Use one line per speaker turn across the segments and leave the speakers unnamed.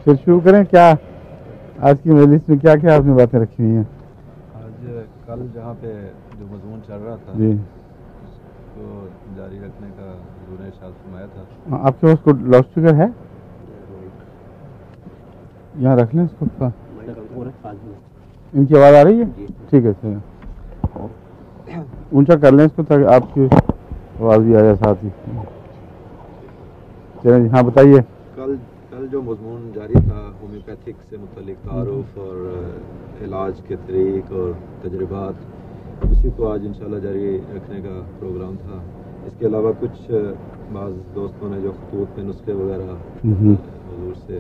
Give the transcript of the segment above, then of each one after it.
پھر شروع کریں. کیا آج کی مجلس میں کیا کیا آپ نے باتیں رکھی ہوئی ہیں؟
آج کل جہاں پہ جو مضمون چل رہا تھا
جی
اس کو جاری رکھنے کا حضور نے ارشاد فرمایا تھا.
آپ کے پاس کوئی لاؤڈ اسپیکر ہے؟ یہاں رکھ لیں اس کو. ان کی آواز آ رہی ہے؟ ٹھیک ہے چلیں اونچا کر لیں اس کو تاکہ آپ کی آواز بھی آ جائے ساتھ ہی. چلیں جی ہاں بتائیے.
کل جو مضمون جاری تھا ہومیوپیتھک سے متعلق تعارف اور علاج کے طریق اور تجربات، اسی کو آج انشاءاللہ جاری رکھنے کا پروگرام تھا. اس کے علاوہ کچھ بعض دوستوں نے جو خطوط میں نسخے وغیرہ حضور سے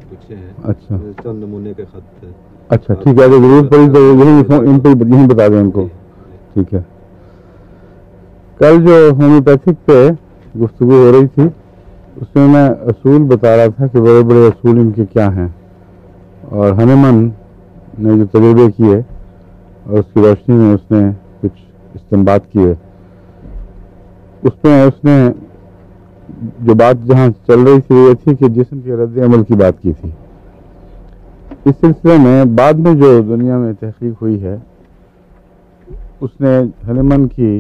پوچھے ہیں.
اچھا
چند نمونے کے خط.
اچھا ٹھیک ہے ضرور پڑھی تو ان پہ یہیں بتا دیں ان کو. ٹھیک ہے. کل جو ہومیوپیتھک پہ گفتگو ہو رہی تھی اس میں اصول بتا رہا تھا کہ بڑے بڑے اصول ان کے کیا ہیں، اور ہنیمن نے جو تجربے کیے اور اس کی روشنی میں اس نے کچھ استنباط کیے. اس میں اس نے جو بات جہاں چل رہی تھی وہ یہ تھی کہ جسم کے رد عمل کی بات کی تھی. اس سلسلے میں بعد میں جو دنیا میں تحقیق ہوئی ہے اس نے ہنیمن کے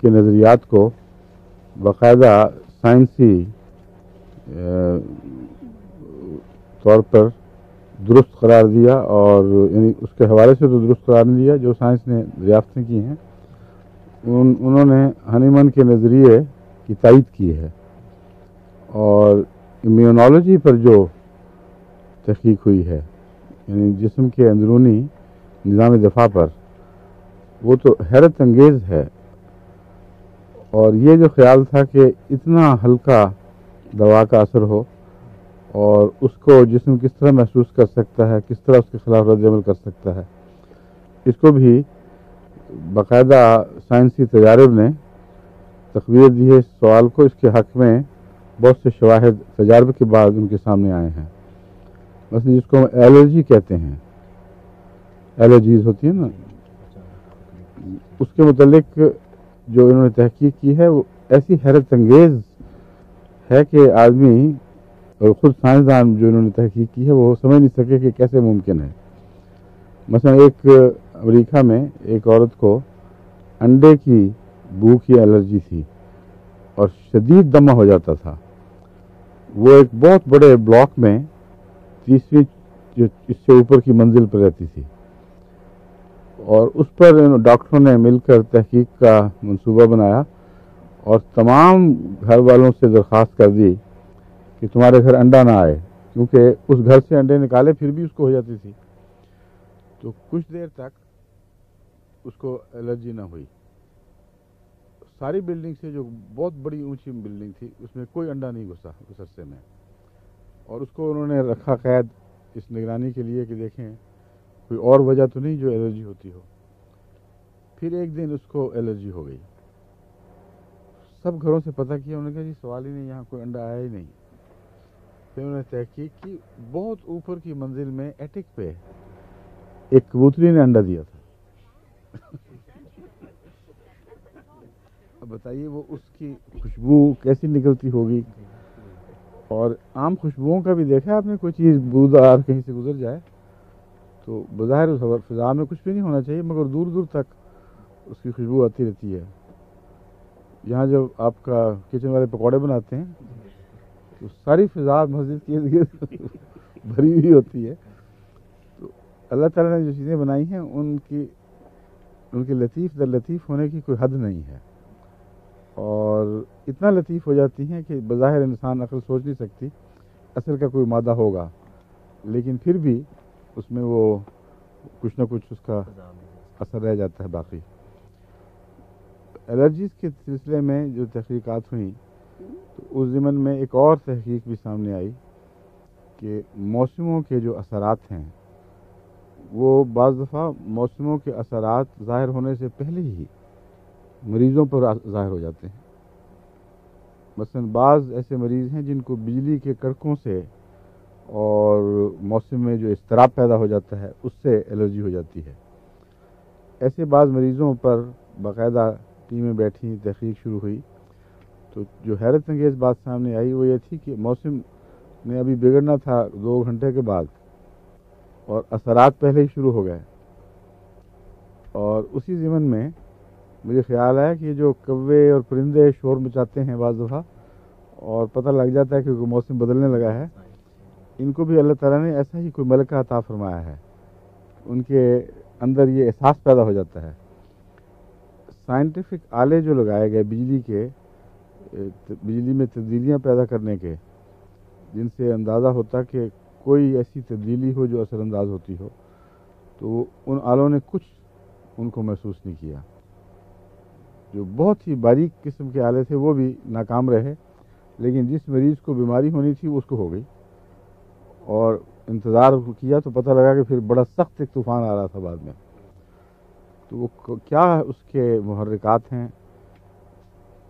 نظریات کو باقاعدہ سائنسی طور پر درست قرار دیا، اور یعنی اس کے حوالے سے تو درست قرار نہیں دیا. جو سائنس نے دریافتیں کی ہیں انہوں نے ہنیمن کے نظریے کی تائید کی ہے، اور امیونالوجی پر جو تحقیق ہوئی ہے یعنی جسم کے اندرونی نظام دفاع پر، وہ تو حیرت انگیز ہے. اور یہ جو خیال تھا کہ اتنا ہلکا دوا کا اثر ہو اور اس کو جسم کس طرح محسوس کر سکتا ہے، کس طرح اس کے خلاف رد عمل کر سکتا ہے، اس کو بھی باقاعدہ سائنسی تجارب نے تقویت دی ہے. اس سوال کو، اس کے حق میں بہت سے شواہد تجارب کے بعد ان کے سامنے آئے ہیں. مثلا جس کو ہم الرجی کہتے ہیں، الرجیز ہوتی ہیں نا، اس کے متعلق جو انہوں نے تحقیق کی ہے وہ ایسی حیرت انگیز ہے کہ آدمی اور خود سائنسدان جو انہوں نے تحقیق کی ہے وہ سمجھ نہیں سکے کہ کیسے ممکن ہے. مثلا ایک امریکہ میں ایک عورت کو انڈے کی بو کی الرجی تھی اور شدید دمہ ہو جاتا تھا. وہ ایک بہت بڑے بلاک میں 30ویں جو اس سے اوپر کی منزل پر رہتی تھی، اور اس پر ڈاکٹروں نے مل کر تحقیق کا منصوبہ بنایا اور تمام گھر والوں سے درخواست کر دی کہ تمہارے گھر انڈا نہ آئے، کیونکہ اس گھر سے انڈے نکالے پھر بھی اس کو ہو جاتی تھی. تو کچھ دیر تک اس کو الرجی نہ ہوئی. ساری بلڈنگ سے، جو بہت بڑی اونچی بلڈنگ تھی، اس میں کوئی انڈا نہیں گھسا اس عرصے میں، اور اس کو انہوں نے رکھا قید اس نگرانی کے لیے کہ دیکھیں کوئی اور وجہ تو نہیں جو الرجی ہوتی ہو. پھر ایک دن اس کو الرجی ہو گئی. سب گھروں سے پتہ کیا، انہوں نے کہا جی سوال ہی نہیں، یہاں کوئی انڈا آیا ہی نہیں. پھر انہوں نے تحقیق کی، بہت اوپر کی منزل میں ایٹک پہ ایک کبوتری نے انڈا دیا تھا. اب بتائیے وہ اس کی خوشبو کیسی نکلتی ہوگی. اور عام خوشبوؤں کا بھی دیکھا آپ نے، کوئی چیز بودار کہیں سے گزر جائے تو بظاہر فضا میں کچھ بھی نہیں ہونا چاہیے، مگر دور دور تک اس کی خوشبو آتی رہتی ہے. یہاں جب آپ کا کچن والے پکوڑے بناتے ہیں تو ساری فضا مسجد کی بھری ہوئی ہوتی ہے. تو اللہ تعالیٰ نے جو چیزیں بنائی ہیں ان کے لطیف در لطیف ہونے کی کوئی حد نہیں ہے، اور اتنا لطیف ہو جاتی ہیں کہ بظاہر انسان عقل سوچ نہیں سکتی اصل کا کوئی مادہ ہوگا، لیکن پھر بھی اس میں وہ کچھ نہ کچھ اس کا اثر رہ جاتا ہے باقی. الرجیز کے سلسلے میں جو تحقیقات ہوئیں تو اس ضمن میں ایک اور تحقیق بھی سامنے آئی کہ موسموں کے جو اثرات ہیں وہ بعض دفعہ موسموں کے اثرات ظاہر ہونے سے پہلے ہی مریضوں پر ظاہر ہو جاتے ہیں. مثلا بعض ایسے مریض ہیں جن کو بجلی کے کڑکوں سے اور موسم میں جو اضطراب پیدا ہو جاتا ہے اس سے الرجی ہو جاتی ہے. ایسے بعض مریضوں پر باقاعدہ ٹیمیں بیٹھی، تحقیق شروع ہوئی، تو جو حیرت انگیز بات سامنے آئی وہ یہ تھی کہ میں ابھی بگڑنا تھا 2 گھنٹے کے بعد، اور اثرات پہلے ہی شروع ہو گئے. اور اسی ضمن میں مجھے خیال آیا کہ جو کوے اور پرندے شور مچاتے ہیں بعض دفعہ اور پتہ لگ جاتا ہے کہ موسم بدلنے لگا ہے، ان کو بھی اللہ تعالیٰ نے ایسا ہی کوئی ملکہ عطا فرمایا ہے. ان کے اندر یہ احساس پیدا ہو جاتا ہے. سائنٹیفک آلے جو لگائے گئے بجلی میں تبدیلیاں پیدا کرنے کے، جن سے اندازہ ہوتا کہ کوئی ایسی تبدیلی ہو جو اثر انداز ہوتی ہو، تو ان آلوں نے کچھ ان کو محسوس نہیں کیا. جو بہت ہی باریک قسم کے آلے تھے وہ بھی ناکام رہے، لیکن جس مریض کو بیماری ہونی تھی اس کو ہو گئی. اور انتظار کیا تو پتہ لگا کہ پھر بڑا سخت ایک طوفان آ رہا تھا بعد میں. تو وہ کیا اس کے محرکات ہیں،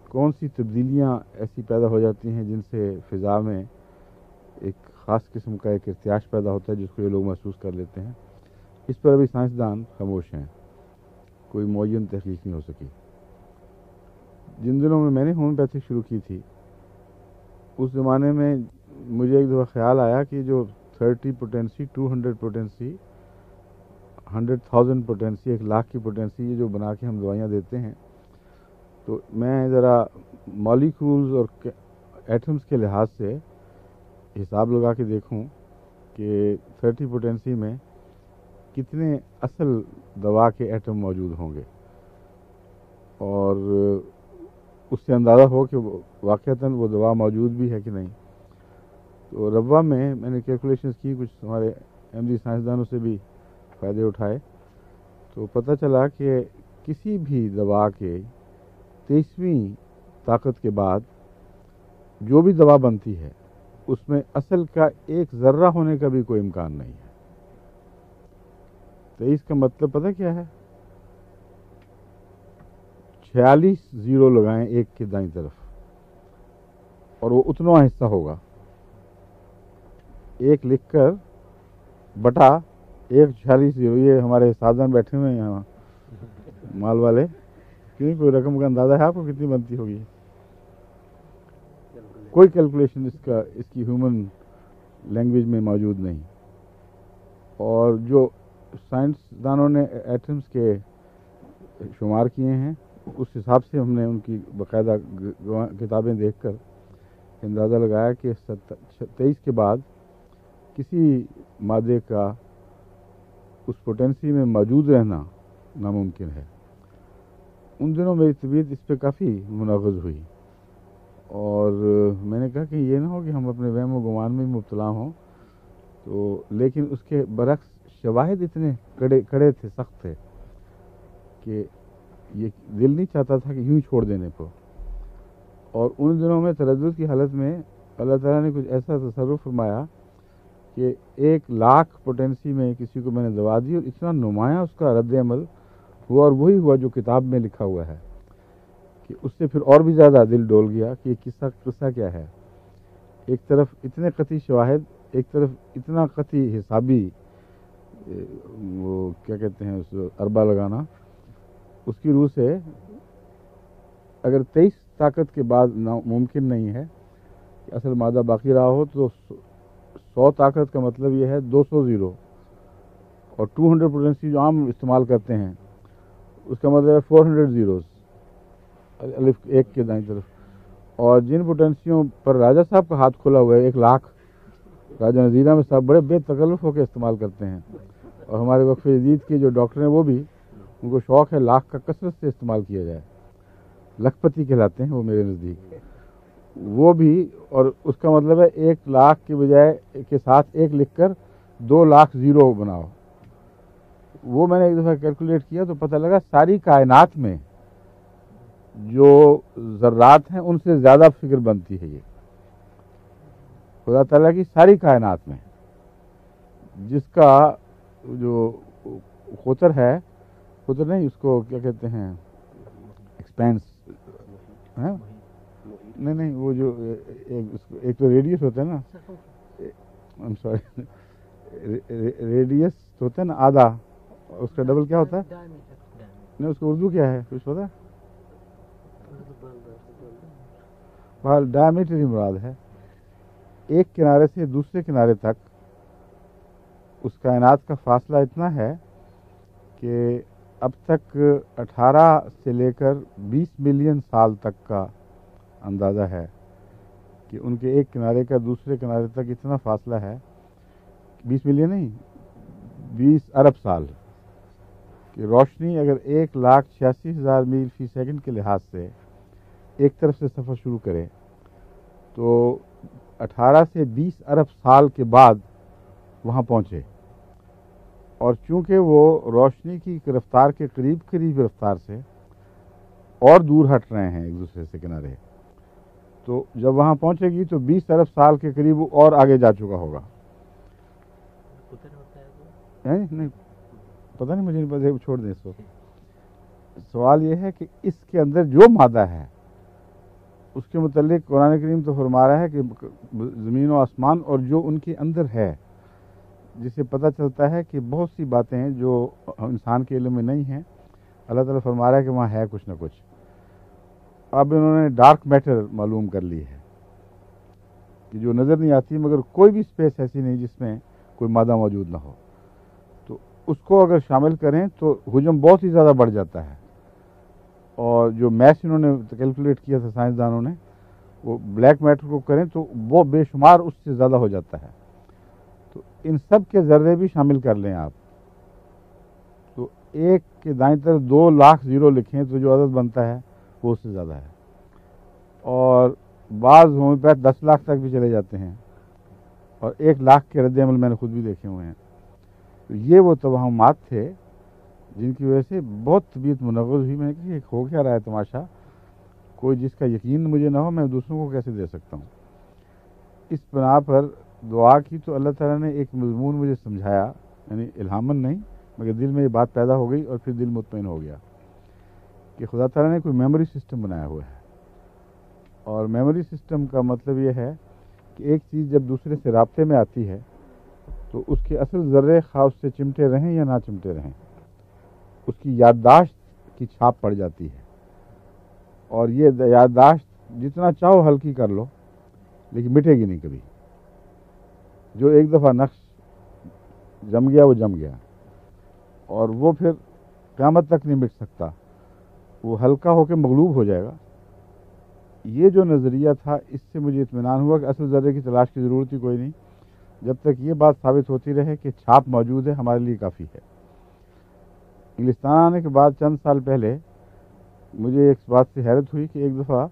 کون سی تبدیلیاں ایسی پیدا ہو جاتی ہیں جن سے فضا میں ایک خاص قسم کا ایک ارتعاش پیدا ہوتا ہے جس کو یہ لوگ محسوس کر لیتے ہیں. اس پر ابھی سائنسدان خاموش ہیں، کوئی معین تحقیق نہیں ہو سکی. جن دنوں میں نے ہومیوپیتھی شروع کی تھی، اس زمانے میں مجھے ایک دفعہ خیال آیا کہ جو 30 پوٹینسی، 200 پوٹینسی، 100,000 پوٹینسی، 1,00,000 کی پوٹینسی، یہ جو بنا کے ہم دوائیاں دیتے ہیں، تو میں ذرا مالیکولز اور ایٹمز کے لحاظ سے حساب لگا کے دیکھوں کہ 30 پوٹینسی میں کتنے اصل دوا کے ایٹم موجود ہوں گے، اور اس سے اندازہ ہو کہ واقعتاً وہ دوا موجود بھی ہے کہ نہیں. تو ربوہ میں نے کیلکولیشنز کی، کچھ ہمارے احمدی سائنسدانوں سے بھی فائدے اٹھائے، تو پتہ چلا کہ کسی بھی دوا کے 23ویں طاقت کے بعد جو بھی دوا بنتی ہے اس میں اصل کا ایک ذرہ ہونے کا بھی کوئی امکان نہیں ہے. 23 کا مطلب پتہ کیا ہے؟ 46 زیرو لگائیں ایک کے دائیں طرف اور وہ اتنا حصہ ہوگا. ایک لکھ کر بٹا 46 زیرو. یہ ہمارے سازان بیٹھے ہوئے ہیں یہاں مال والے، کیوں کوئی رقم کا اندازہ ہے آپ کو کتنی بنتی ہوگی؟ کوئی کیلکولیشن اس کی ہیومن لینگویج میں موجود نہیں. اور جو سائنسدانوں نے ایٹمز کے شمار کیے ہیں، اس حساب سے ہم نے ان کی باقاعدہ کتابیں دیکھ کر اندازہ لگایا کہ 23 کے بعد کسی مادے کا اس پوٹینسی میں موجود رہنا ناممکن ہے. ان دنوں میری طبیعت اس پہ کافی منغص ہوئی، اور میں نے کہا کہ یہ نہ ہو کہ ہم اپنے وہم و گمان میں مبتلا ہوں. تو لیکن اس کے برعکس شواہد اتنے کڑے تھے، سخت تھے، کہ یہ دل نہیں چاہتا تھا کہ یوں چھوڑ دینے کو. اور ان دنوں میں تردد کی حالت میں اللہ تعالیٰ نے کچھ ایسا تصرف فرمایا کہ 1,00,000 پوٹینسی میں کسی کو میں نے دوا دی، اور اتنا نمایاں اس کا رد عمل ہوا، اور وہی ہوا جو کتاب میں لکھا ہوا ہے، کہ اس سے پھر اور بھی زیادہ دل ڈول گیا کہ یہ قصہ کیا ہے. ایک طرف اتنے قطعی شواہد، ایک طرف اتنا قطعی حسابی وہ کیا کہتے ہیں اس اربا لگانا. اس کی روح سے اگر 23 طاقت کے بعد ممکن نہیں ہے کہ اصل مادہ باقی رہا ہو، تو 100 طاقت کا مطلب یہ ہے 200 زیرو، اور 200 پوٹینسی جو عام استعمال کرتے ہیں اس کا مطلب ہے 400 زیروز، الف ایک کے دائیں طرف. اور جن پوٹینسیوں پر راجہ صاحب کا ہاتھ کھلا ہوا ہے، 1,00,000 راجہ نذیرہ میں صاحب بڑے بے تکلف ہو کے استعمال کرتے ہیں. اور ہمارے وقف جدید کے جو ڈاکٹر ہیں وہ بھی، ان کو شوق ہے لاکھ کا کثرت سے استعمال کیا جائے، لکھپتی کہلاتے ہیں وہ میرے نزدیک. وہ بھی، اور اس کا مطلب ہے 1,00,000 کے بجائے کے ساتھ 1 لکھ کر 2,00,000 زیرو بناؤ. وہ میں نے ایک دفعہ کیلکولیٹ کیا تو پتہ لگا ساری کائنات میں جو ذرات ہیں ان سے زیادہ فگر بنتی ہے یہ خدا تعالیٰ کی ساری کائنات میں، جس کا جو قطر ہے، قطر نہیں، اس کو کیا کہتے ہیں، ایکسپینس، نہیں وہ جو ایک تو ریڈیس ہوتا ہے نا، ریڈیس ہوتا ہے نا آدھا، اس کا ڈبل کیا ہوتا ہے؟ نہیں، اس کو اردو کیا ہے کچھ پتا؟ ڈائمیٹر ہی مراد ہے. ایک کنارے سے دوسرے کنارے تک اس کائنات کا فاصلہ اتنا ہے کہ اب تک 18 سے لے کر 20 ملین سال تک کا اندازہ ہے کہ ان کے ایک کنارے کا دوسرے کنارے تک اتنا فاصلہ ہے، 20 ملین نہیں، 20 ارب سال، کہ روشنی اگر 1,86,000 میل فی سیکنڈ کے لحاظ سے ایک طرف سے سفر شروع کرے تو 18 سے 20 ارب سال کے بعد وہاں پہنچے، اور چونکہ وہ روشنی کی رفتار کے قریب رفتار سے اور دور ہٹ رہے ہیں ایک دوسرے سے کنارے، تو جب وہاں پہنچے گی تو 20 ارب سال کے قریب اور آگے جا چکا ہوگا۔ نہیں پتہ نہیں، مجھے نہیں پتہ، چھوڑ دیں اس کو۔ سوال یہ ہے کہ اس کے اندر جو مادہ ہے اس کے متعلق قرآن کریم تو فرما رہا ہے کہ زمین و آسمان اور جو ان کے اندر ہے، جسے پتہ چلتا ہے کہ بہت سی باتیں ہیں جو انسان کے علم میں نہیں ہیں، اللہ تعالیٰ فرما رہا ہے کہ وہاں ہے کچھ نہ کچھ۔ اب انہوں نے ڈارک میٹر معلوم کر لی ہے کہ جو نظر نہیں آتی، مگر کوئی بھی اسپیس ایسی نہیں جس میں کوئی مادہ موجود نہ ہو، تو اس کو اگر شامل کریں تو حجم بہت ہی زیادہ بڑھ جاتا ہے، اور جو میتھ انہوں نے کیلکولیٹ کیا تھا سائنسدانوں نے، وہ بلیک میٹر کو کریں تو وہ بے شمار اس سے زیادہ ہو جاتا ہے۔ تو ان سب کے ذرے بھی شامل کر لیں آپ، تو ایک کے دائیں طرف 2 لاکھ زیرو لکھیں تو جو عدد بنتا ہے وہ اس سے زیادہ ہے، اور بعض ہومیوپیتھ 10 لاکھ تک بھی چلے جاتے ہیں، اور 1 لاکھ کے رد عمل میں نے خود بھی دیکھے ہوئے ہیں۔ تو یہ وہ توہمات تھے جن کی وجہ سے بہت طبیعت منغص ہوئی۔ میں نے کہا ہو کیا رہا ہے تماشا، کوئی جس کا یقین مجھے نہ ہو میں دوسروں کو کیسے دے سکتا ہوں۔ اس بنا پر دعا کی تو اللہ تعالیٰ نے ایک مضمون مجھے سمجھایا، یعنی الہامن نہیں، مگر دل میں یہ بات پیدا ہو گئی اور پھر دل مطمئن ہو گیا کہ خدا تعالیٰ نے کوئی میموری سسٹم بنایا ہوا ہے، اور میموری سسٹم کا مطلب یہ ہے کہ ایک چیز جب دوسرے سے رابطے میں آتی ہے تو اس کے اصل ذرے خواہ اس سے چمٹے رہیں یا نہ چمٹے رہیں، اس کی یادداشت کی چھاپ پڑ جاتی ہے، اور یہ یادداشت جتنا چاہو ہلکی کر لو لیکن مٹے گی نہیں کبھی۔ جو ایک دفعہ نقش جم گیا وہ جم گیا، اور وہ پھر قیامت تک نہیں مٹ سکتا، وہ ہلکا ہو کے مغلوب ہو جائے گا۔ یہ جو نظریہ تھا اس سے مجھے اطمینان ہوا کہ اصل ذرے کی تلاش کی ضرورت ہی کوئی نہیں، جب تک یہ بات ثابت ہوتی رہے کہ چھاپ موجود ہے ہمارے لیے کافی ہے۔ انگلستان آنے کے بعد چند سال پہلے مجھے ایک بات سے حیرت ہوئی کہ ایک دفعہ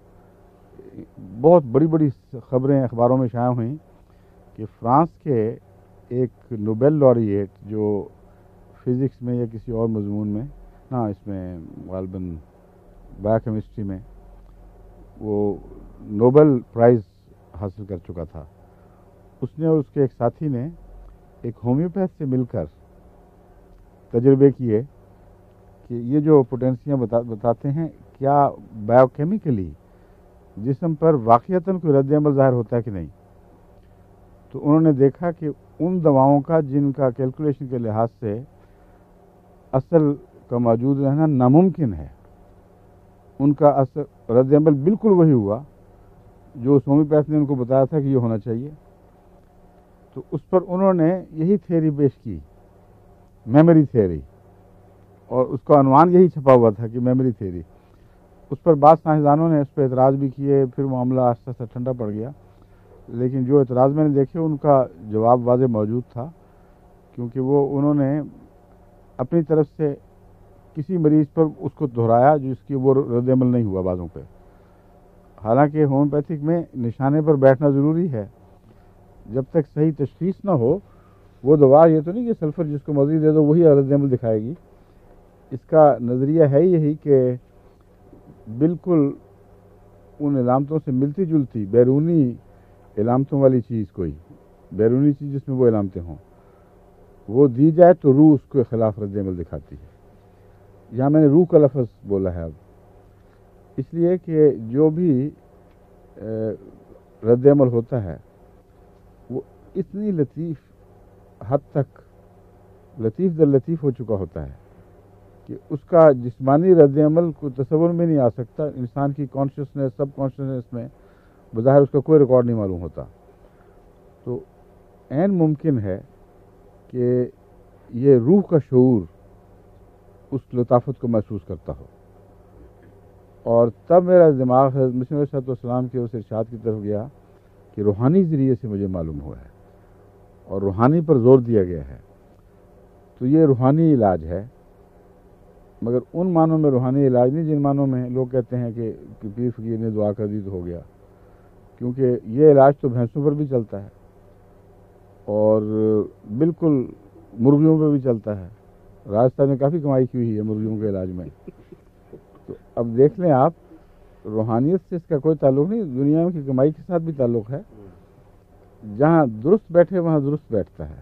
بہت بڑی بڑی خبریں اخباروں میں شائع ہوئیں کہ فرانس کے ایک نوبل laureate جو فزکس میں یا کسی اور مضمون میں، اس میں غالباً بایو کیمسٹری میں، وہ نوبل پرائز حاصل کر چکا تھا، اس نے اور اس کے ایک ساتھی نے ایک ہومیوپیتھ سے مل کر تجربے کیے کہ یہ جو پوٹینسیاں بتاتے ہیں کیا بایو کیمیکلی جسم پر واقعتاً کوئی رد عمل ظاہر ہوتا ہے کہ نہیں۔ تو انہوں نے دیکھا کہ ان دواؤں کا جن کا کیلکولیشن کے لحاظ سے اصل کا موجود رہنا ناممکن ہے، ان کا اصل رد عمل بالکل وہی ہوا جو اس ہومیوپیتھ نے ان کو بتایا تھا کہ یہ ہونا چاہیے۔ تو اس پر انہوں نے یہی تھیوری پیش کی، میموری تھیوری، اور اس کا عنوان یہی چھپا ہوا تھا کہ میموری تھیوری۔ اس پر بعض سائنسدانوں نے اس پہ اعتراض بھی کیے، پھر معاملہ آہستہ آہستہ ٹھنڈا پڑ گیا، لیکن جو اعتراض میں نے دیکھے ان کا جواب واضح موجود تھا، کیونکہ انہوں نے اپنی طرف سے کسی مریض پر اس کو دہرایا جس کی وہ رد عمل نہیں ہوا بعضوں پہ۔ حالانکہ ہومیوپیتھک میں نشانے پر بیٹھنا ضروری ہے، جب تک صحیح تشخیص نہ ہو وہ دوا یہ تو نہیں کہ سلفر جس کو مرضی دے دو وہی رد عمل دکھائے گی۔ اس کا نظریہ ہے یہی کہ بالکل ان علامتوں سے ملتی جلتی بیرونی علامتوں والی چیز، کوئی بیرونی چیز جس میں وہ علامتیں ہوں، وہ دی جائے تو روح اس کے خلاف رد عمل دکھاتی ہے۔ یہاں میں نے روح کا لفظ بولا ہے اب، اس لیے کہ جو بھی رد عمل ہوتا ہے وہ اتنی لطیف حد تک لطیف در لطیف ہو چکا ہوتا ہے کہ اس کا جسمانی رد عمل کو تصور میں نہیں آ سکتا۔ انسان کی کانشیسنس، سب کانشیسنس میں بظاہر اس کا کوئی ریکارڈ نہیں معلوم ہوتا، تو عین ممکن ہے کہ یہ روح کا شعور اس لطافت کو محسوس کرتا ہو. اور تب میرا دماغ حضرت مسیح علیہ السلام کے اس ارشاد کی طرف گیا کہ روحانی ذریعے سے مجھے معلوم ہوا ہے اور روحانی پر زور دیا گیا ہے. تو یہ روحانی علاج ہے، مگر ان معنوں میں روحانی علاج نہیں جن معنوں میں لوگ کہتے ہیں کہ پیر فقیر نے دعا کر دی تو ہو گیا، کیونکہ یہ علاج تو بھینسوں پر بھی چلتا ہے اور بالکل مرغیوں پہ بھی چلتا ہے. راجستھان میں کافی کمائی کی ہوئی ہے مرغیوں کے علاج میں. تو اب دیکھ لیں آپ، روحانیت سے اس کا کوئی تعلق نہیں، دنیا کی کمائی کے ساتھ بھی تعلق ہے. جہاں درست بیٹھے وہاں درست بیٹھتا ہے.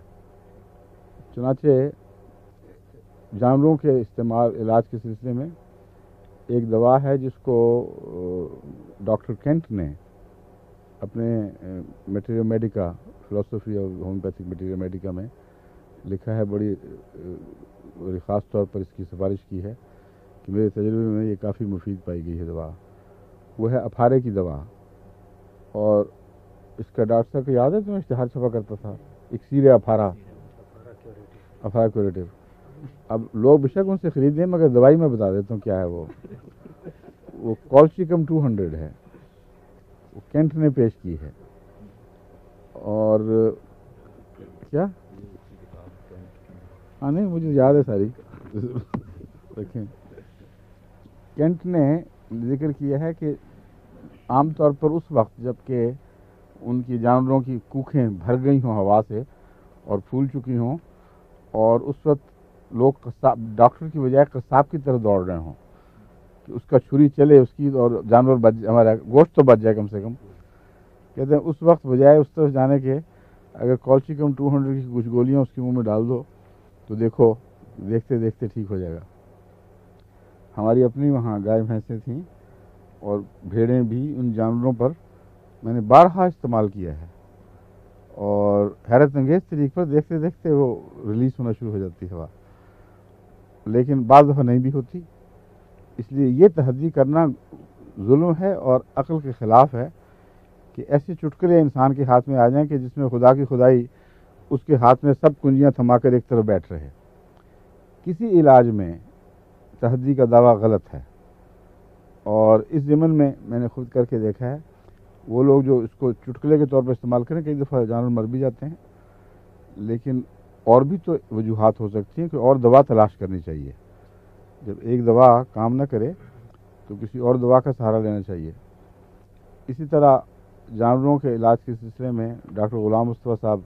چنانچہ جانوروں کے استعمال علاج کے سلسلے میں ایک دوا ہے جس کو ڈاکٹر کینٹ نے اپنے میٹیریل میڈیکا، فلسفی اور ہومیوپیتھک میٹیریل میڈیکا میں لکھا ہے. بڑی خاص طور پر اس کی سفارش کی ہے کہ میرے تجربے میں یہ کافی مفید پائی گئی ہے دوا. وہ ہے اپھارے کی دوا. اور اس کا ڈاکٹر صاحب کو یاد ہے تمہیں اشتہار چھپا کرتا تھا اکسیر افارا کیوریٹو. اب لوگ بے شک ان سے خریدیں مگر دوائی میں بتا دیتا ہوں کیا ہے. وہ کالسیکم 200 ہے، وہ کینٹ نے پیش کی ہے. اور کیا نہیں مجھے یاد ہے ساری دیکھیں. کینٹ نے ذکر کیا ہے کہ عام طور پر اس وقت جب کہ ان کی جانوروں کی کوکھیں بھر گئی ہوں ہوا سے اور پھول چکی ہوں، اور اس وقت لوگ ڈاکٹر کی بجائے قصاب کی طرف دوڑ رہے ہوں کہ اس کا چھری چلے اس کی اور جانور ہمارا گوشت تو بچ جائے کم سے کم. کہتے ہیں اس وقت بجائے اس طرف جانے کے اگر کالسیکم 200 کی کچھ گولیاں اس کے منہ میں ڈال دو تو دیکھو دیکھتے دیکھتے ٹھیک ہو جائے گا. ہماری اپنی وہاں گائے بھینسیں تھیں اور بھیڑیں بھی. ان جانوروں پر میں نے بارہا استعمال کیا ہے اور حیرت انگیز طریقے پر دیکھتے دیکھتے وہ ریلیز ہونا شروع ہو جاتی ہوا، لیکن بعض دفعہ نہیں بھی ہوتی. اس لیے یہ تحدی کرنا ظلم ہے اور عقل کے خلاف ہے کہ ایسے چٹکلے انسان کے ہاتھ میں آ جائیں کہ جس میں خدا کی خدائی اس کے ہاتھ میں سب کنجیاں تھما کر ایک طرف بیٹھ رہے. کسی علاج میں تحدی کا دعویٰ غلط ہے. اور اس ضمن میں نے خود کر کے دیکھا ہے وہ لوگ جو اس کو چٹکلے کے طور پر استعمال کریں کئی دفعہ جانور مر بھی جاتے ہیں. لیکن اور بھی تو وجوہات ہو سکتی ہیں کہ اور دوا تلاش کرنی چاہیے. جب ایک دوا کام نہ کرے تو کسی اور دوا کا سہارا لینا چاہیے. اسی طرح جانوروں کے علاج کے سلسلے میں ڈاکٹر غلام مصطفیٰ صاحب،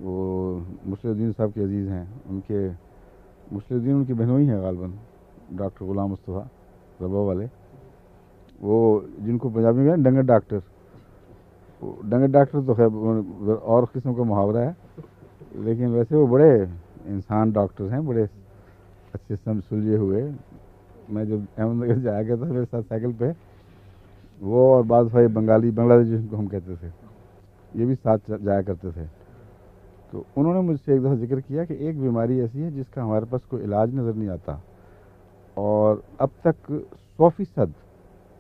وہ مسلم الدین صاحب کے عزیز ہیں، ان کے مسلم الدین ان کی بہنوئی ہیں غالباً، ڈاکٹر غلام مصطفیٰ ربا والے، وہ جن کو پنجابی میں ڈنگر ڈاکٹر. ڈنگر ڈاکٹر تو خیر اور قسم کا محاورہ ہے، لیکن ویسے وہ بڑے انسان ڈاکٹر ہیں، بڑے اچھے سلجھے ہوئے. میں جب احمد نگر جایا گیا تھا میرے ساتھ سائیکل پہ وہ اور بعض بھائی بنگلہ دیش جن کو ہم کہتے تھے، یہ بھی ساتھ جایا کرتے تھے. تو انہوں نے مجھ سے ایک دفعہ ذکر کیا کہ ایک بیماری ایسی ہے جس کا ہمارے پاس کوئی علاج نظر نہیں آتا اور اب تک 100%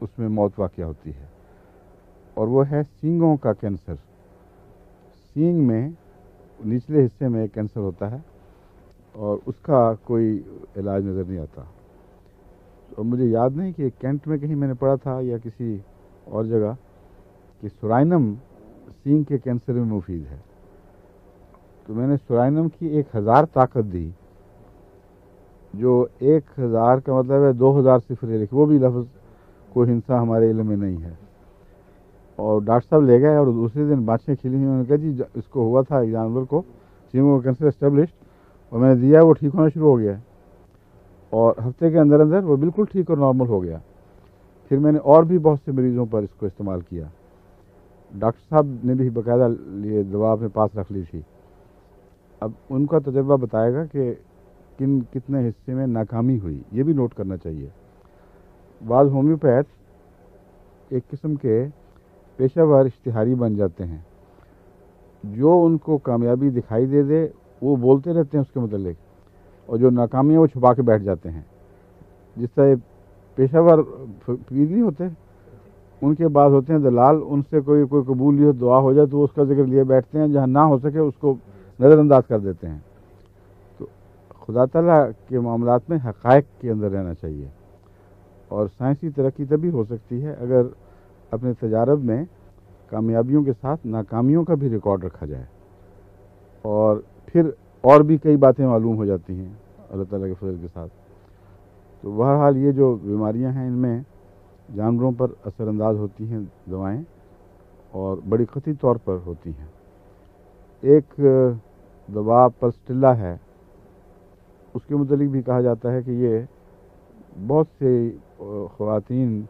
اس میں موت واقع ہوتی ہے، اور وہ ہے سینگوں کا کینسر. سینگ میں نچلے حصے میں ایک کینسر ہوتا ہے اور اس کا کوئی علاج نظر نہیں آتا. اور مجھے یاد نہیں کہ کینٹ میں کہیں میں نے پڑھا تھا یا کسی اور جگہ کہ سورائنم سینگ کے کینسر میں مفید ہے. تو میں نے سورائنم کی 1000 طاقت دی، جو 1000 کا مطلب ہے 2000 صفر ہے، وہ بھی لفظ کوئی ہنسا ہمارے علم میں نہیں ہے. اور ڈاکٹر صاحب لے گئے اور دوسرے دن بانچیں کھلی ہوئی. انہوں نے کہا جی اس کو ہوا تھا جانور کو سینگوں کا کینسر اسٹیبلشڈ، اور میں نے دیا وہ ٹھیک ہونا شروع ہو گیا اور ہفتے کے اندر اندر وہ بالکل ٹھیک اور نارمل ہو گیا. پھر میں نے اور بھی بہت سے مریضوں پر اس کو استعمال کیا. ڈاکٹر صاحب نے بھی باقاعدہ یہ دوا اپنے پاس رکھ لی تھی. اب ان کا تجربہ بتائے گا کہ کتنے حصے میں ناکامی ہوئی، یہ بھی نوٹ کرنا چاہیے. بعض ہومیوپیتھ ایک قسم کے پیشہ ور اشتہاری بن جاتے ہیں، جو ان کو کامیابی دکھائی دے وہ بولتے رہتے ہیں اس کے متعلق، اور جو ناکامی ہے وہ چھپا کے بیٹھ جاتے ہیں. جس طرح پیشہ ور پیر نہیں ہوتے، ان کے بعد ہوتے ہیں دلال، ان سے کوئی قبولیت دعا ہو جائے تو اس کا ذکر لیے بیٹھتے ہیں، جہاں نہ ہو سکے اس کو نظر انداز کر دیتے ہیں۔ تو خدا تعالیٰ کے معاملات میں حقائق کے اندر رہنا چاہیے، اور سائنسی ترقی تبھی ہو سکتی ہے اگر اپنے تجارب میں کامیابیوں کے ساتھ ناکامیوں کا بھی ریکارڈ رکھا جائے، اور پھر اور بھی کئی باتیں معلوم ہو جاتی ہیں اللہ تعالیٰ کے فضل کے ساتھ۔ تو بہرحال یہ جو بیماریاں ہیں ان میں جانوروں پر اثر انداز ہوتی ہیں دوائیں، اور بڑی قطعی طور پر ہوتی ہیں۔ ایک دوا پلسٹیلا ہے، اس کے متعلق بھی کہا جاتا ہے کہ یہ بہت سے خواتین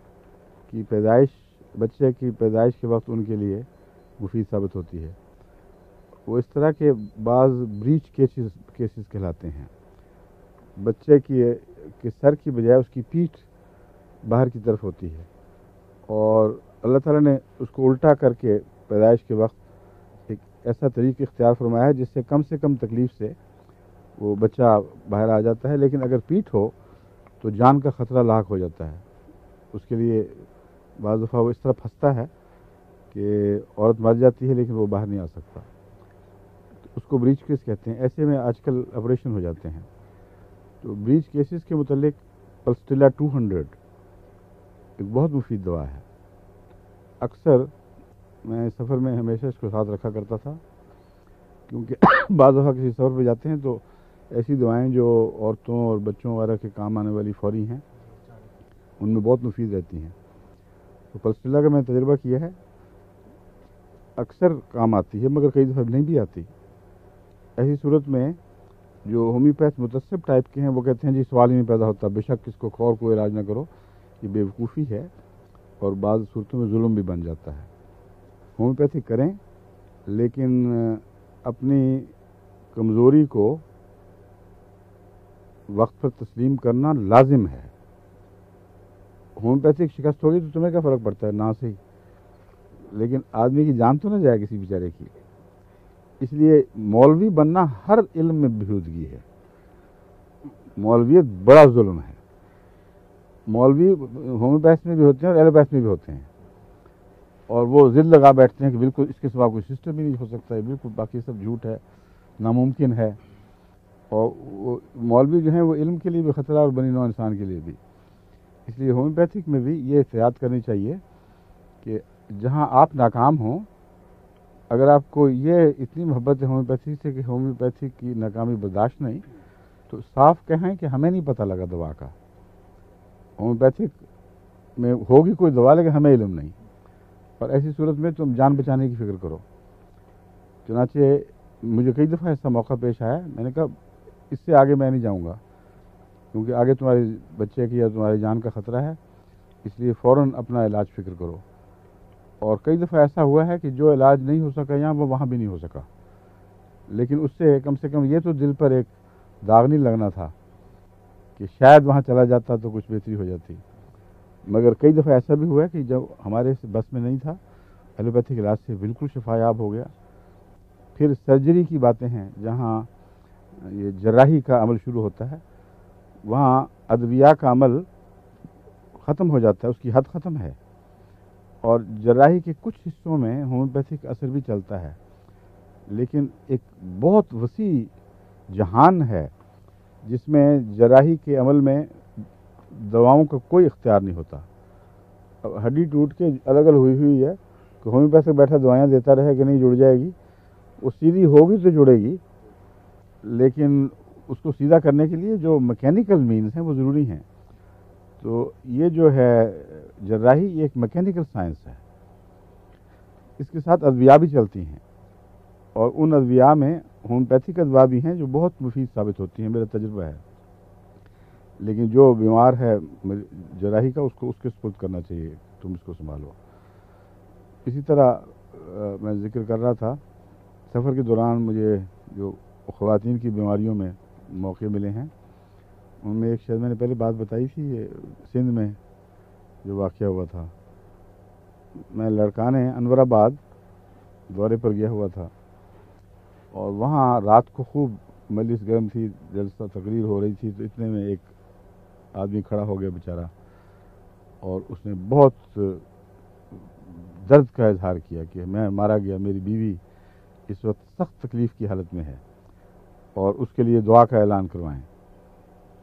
کی پیدائش، بچے کی پیدائش کے وقت ان کے لیے مفید ثابت ہوتی ہے۔ وہ اس طرح کے بعض بریچ کیسز کہلاتے ہیں، بچے کے سر کی بجائے اس کی پیٹھ باہر کی طرف ہوتی ہے، اور اللہ تعالیٰ نے اس کو الٹا کر کے پیدائش کے وقت ایک ایسا طریقہ اختیار فرمایا ہے جس سے کم تکلیف سے وہ بچہ باہر آ جاتا ہے، لیکن اگر پیٹھ ہو تو جان کا خطرہ لاحق ہو جاتا ہے۔ اس کے لیے بعض دفعہ وہ اس طرح پھنستا ہے کہ عورت مر جاتی ہے لیکن وہ باہر نہیں آ سکتا، تو اس کو بریچ کیس کہتے ہیں۔ ایسے میں آج کل آپریشن ہو جاتے ہیں۔ تو بریچ کیسز کے متعلق پلسٹیلا 200 ایک بہت مفید دوا ہے۔ اکثر میں سفر میں ہمیشہ اس کو ساتھ رکھا کرتا تھا، کیونکہ بعض دفعہ کسی سفر پہ جاتے ہیں تو ایسی دوائیں جو عورتوں اور بچوں وغیرہ کے کام آنے والی فوری ہیں ان میں بہت مفید رہتی ہیں۔ تو پلسٹیلا کا میں نے تجربہ کیا ہے، اکثر کام آتی ہے مگر کئی دفعہ نہیں بھی آتی۔ ایسی صورت میں جو ہومیوپیتھ متصب ٹائپ کے ہیں وہ کہتے ہیں جی سوال ہی نہیں پیدا ہوتا، بے شک اس کو اور کوئی علاج نہ کرو، یہ بے وقوفی ہے اور بعض صورتوں میں ظلم بھی بن جاتا ہے۔ ہومیوپیتھی کریں لیکن اپنی کمزوری کو وقت پر تسلیم کرنا لازم ہے۔ ہومیوپیتھک شکست ہوگی تو تمہیں کیا فرق پڑتا ہے، نہ صحیح، لیکن آدمی کی جان تو نہ جائے کسی بیچارے کی۔ اس لیے مولوی بننا ہر علم میں بہودگی ہے، مولویت بڑا ظلم ہے۔ مولوی ہومیوپیتھ میں بھی ہوتے ہیں اور ایلوپیتھ میں بھی ہوتے ہیں، اور وہ ضد لگا بیٹھتے ہیں کہ بالکل اس کے سوا کوئی سسٹم ہی نہیں ہو سکتا ہے، بالکل باقی سب جھوٹ ہے، ناممکن ہے۔ اور وہ مولوی جو ہیں وہ علم کے لیے بھی خطرہ اور بنی نوع انسان کے لیے بھی۔ اس لیے ہومیوپیتھک میں بھی یہ احتیاط کرنی چاہیے کہ جہاں آپ ناکام ہوں، اگر آپ کو یہ اتنی محبت ہے ہومیوپیتھی سے کہ ہومیوپیتھی کی ناکامی برداشت نہیں، تو صاف کہیں کہ ہمیں نہیں پتہ لگا دوا کا، ہومیوپیتھک میں ہوگی کوئی دوا لیکن ہمیں علم نہیں، اور ایسی صورت میں تم جان بچانے کی فکر کرو۔ چنانچہ مجھے کئی دفعہ ایسا موقع پیش آیا، میں نے کہا اس سے آگے میں نہیں جاؤں گا، کیونکہ آگے تمہارے بچے کی یا تمہاری جان کا خطرہ ہے، اس لیے فوراً اپنا علاج فکر کرو۔ اور کئی دفعہ ایسا ہوا ہے کہ جو علاج نہیں ہو سکا یہاں وہ وہاں بھی نہیں ہو سکا، لیکن اس سے کم یہ تو دل پر ایک داغ نہیں لگنا تھا کہ شاید وہاں چلا جاتا تو کچھ بہتری ہو جاتی۔ مگر کئی دفعہ ایسا بھی ہوا ہے کہ جب ہمارے بس میں نہیں تھا، ایلوپیتھک علاج سے بالکل شفا یاب ہو گیا۔ پھر سرجری کی باتیں ہیں، جہاں یہ جراحی کا عمل شروع ہوتا ہے وہاں ادویہ کا عمل ختم ہو جاتا ہے، اس کی حد ختم ہے، اور جراحی کے کچھ حصوں میں ہومیوپیتھک اثر بھی چلتا ہے، لیکن ایک بہت وسیع جہان ہے جس میں جراحی کے عمل میں دواؤں کا کوئی اختیار نہیں ہوتا۔ اب ہڈی ٹوٹ کے الگ الگ ہوئی ہے کہ ہومیوپیتھک بیٹھا دوائیاں دیتا رہے کہ نہیں جڑ جائے گی، وہ سیدھی ہوگی تو جڑے گی، لیکن اس کو سیدھا کرنے کے لیے جو میکینیکل مینز ہیں وہ ضروری ہیں۔ تو یہ جو ہے جراحی، یہ ایک میکینیکل سائنس ہے، اس کے ساتھ ادویہ بھی چلتی ہیں، اور ان ادویہ میں ہومیوپیتھک ادویہ بھی ہیں جو بہت مفید ثابت ہوتی ہیں، میرا تجربہ ہے۔ لیکن جو بیمار ہے جراحی کا، اس کے سپرد کرنا چاہیے، تم اس کو سنبھالو۔ اسی طرح میں ذکر کر رہا تھا، سفر کے دوران مجھے جو خواتین کی بیماریوں میں موقع ملے ہیں، ان میں ایک شاید میں نے پہلے بات بتائی تھی، یہ سندھ میں جو واقعہ ہوا تھا۔ میں لڑکانے انور آباد دورے پر گیا ہوا تھا، اور وہاں رات کو خوب مجلس گرم تھی، جلسہ تقریر ہو رہی تھی، تو اتنے میں ایک آدمی کھڑا ہو گیا بیچارہ، اور اس نے بہت درد کا اظہار کیا کہ میں مارا گیا، میری بیوی اس وقت سخت تکلیف کی حالت میں ہے اور اس کے لیے دعا کا اعلان کروائیں۔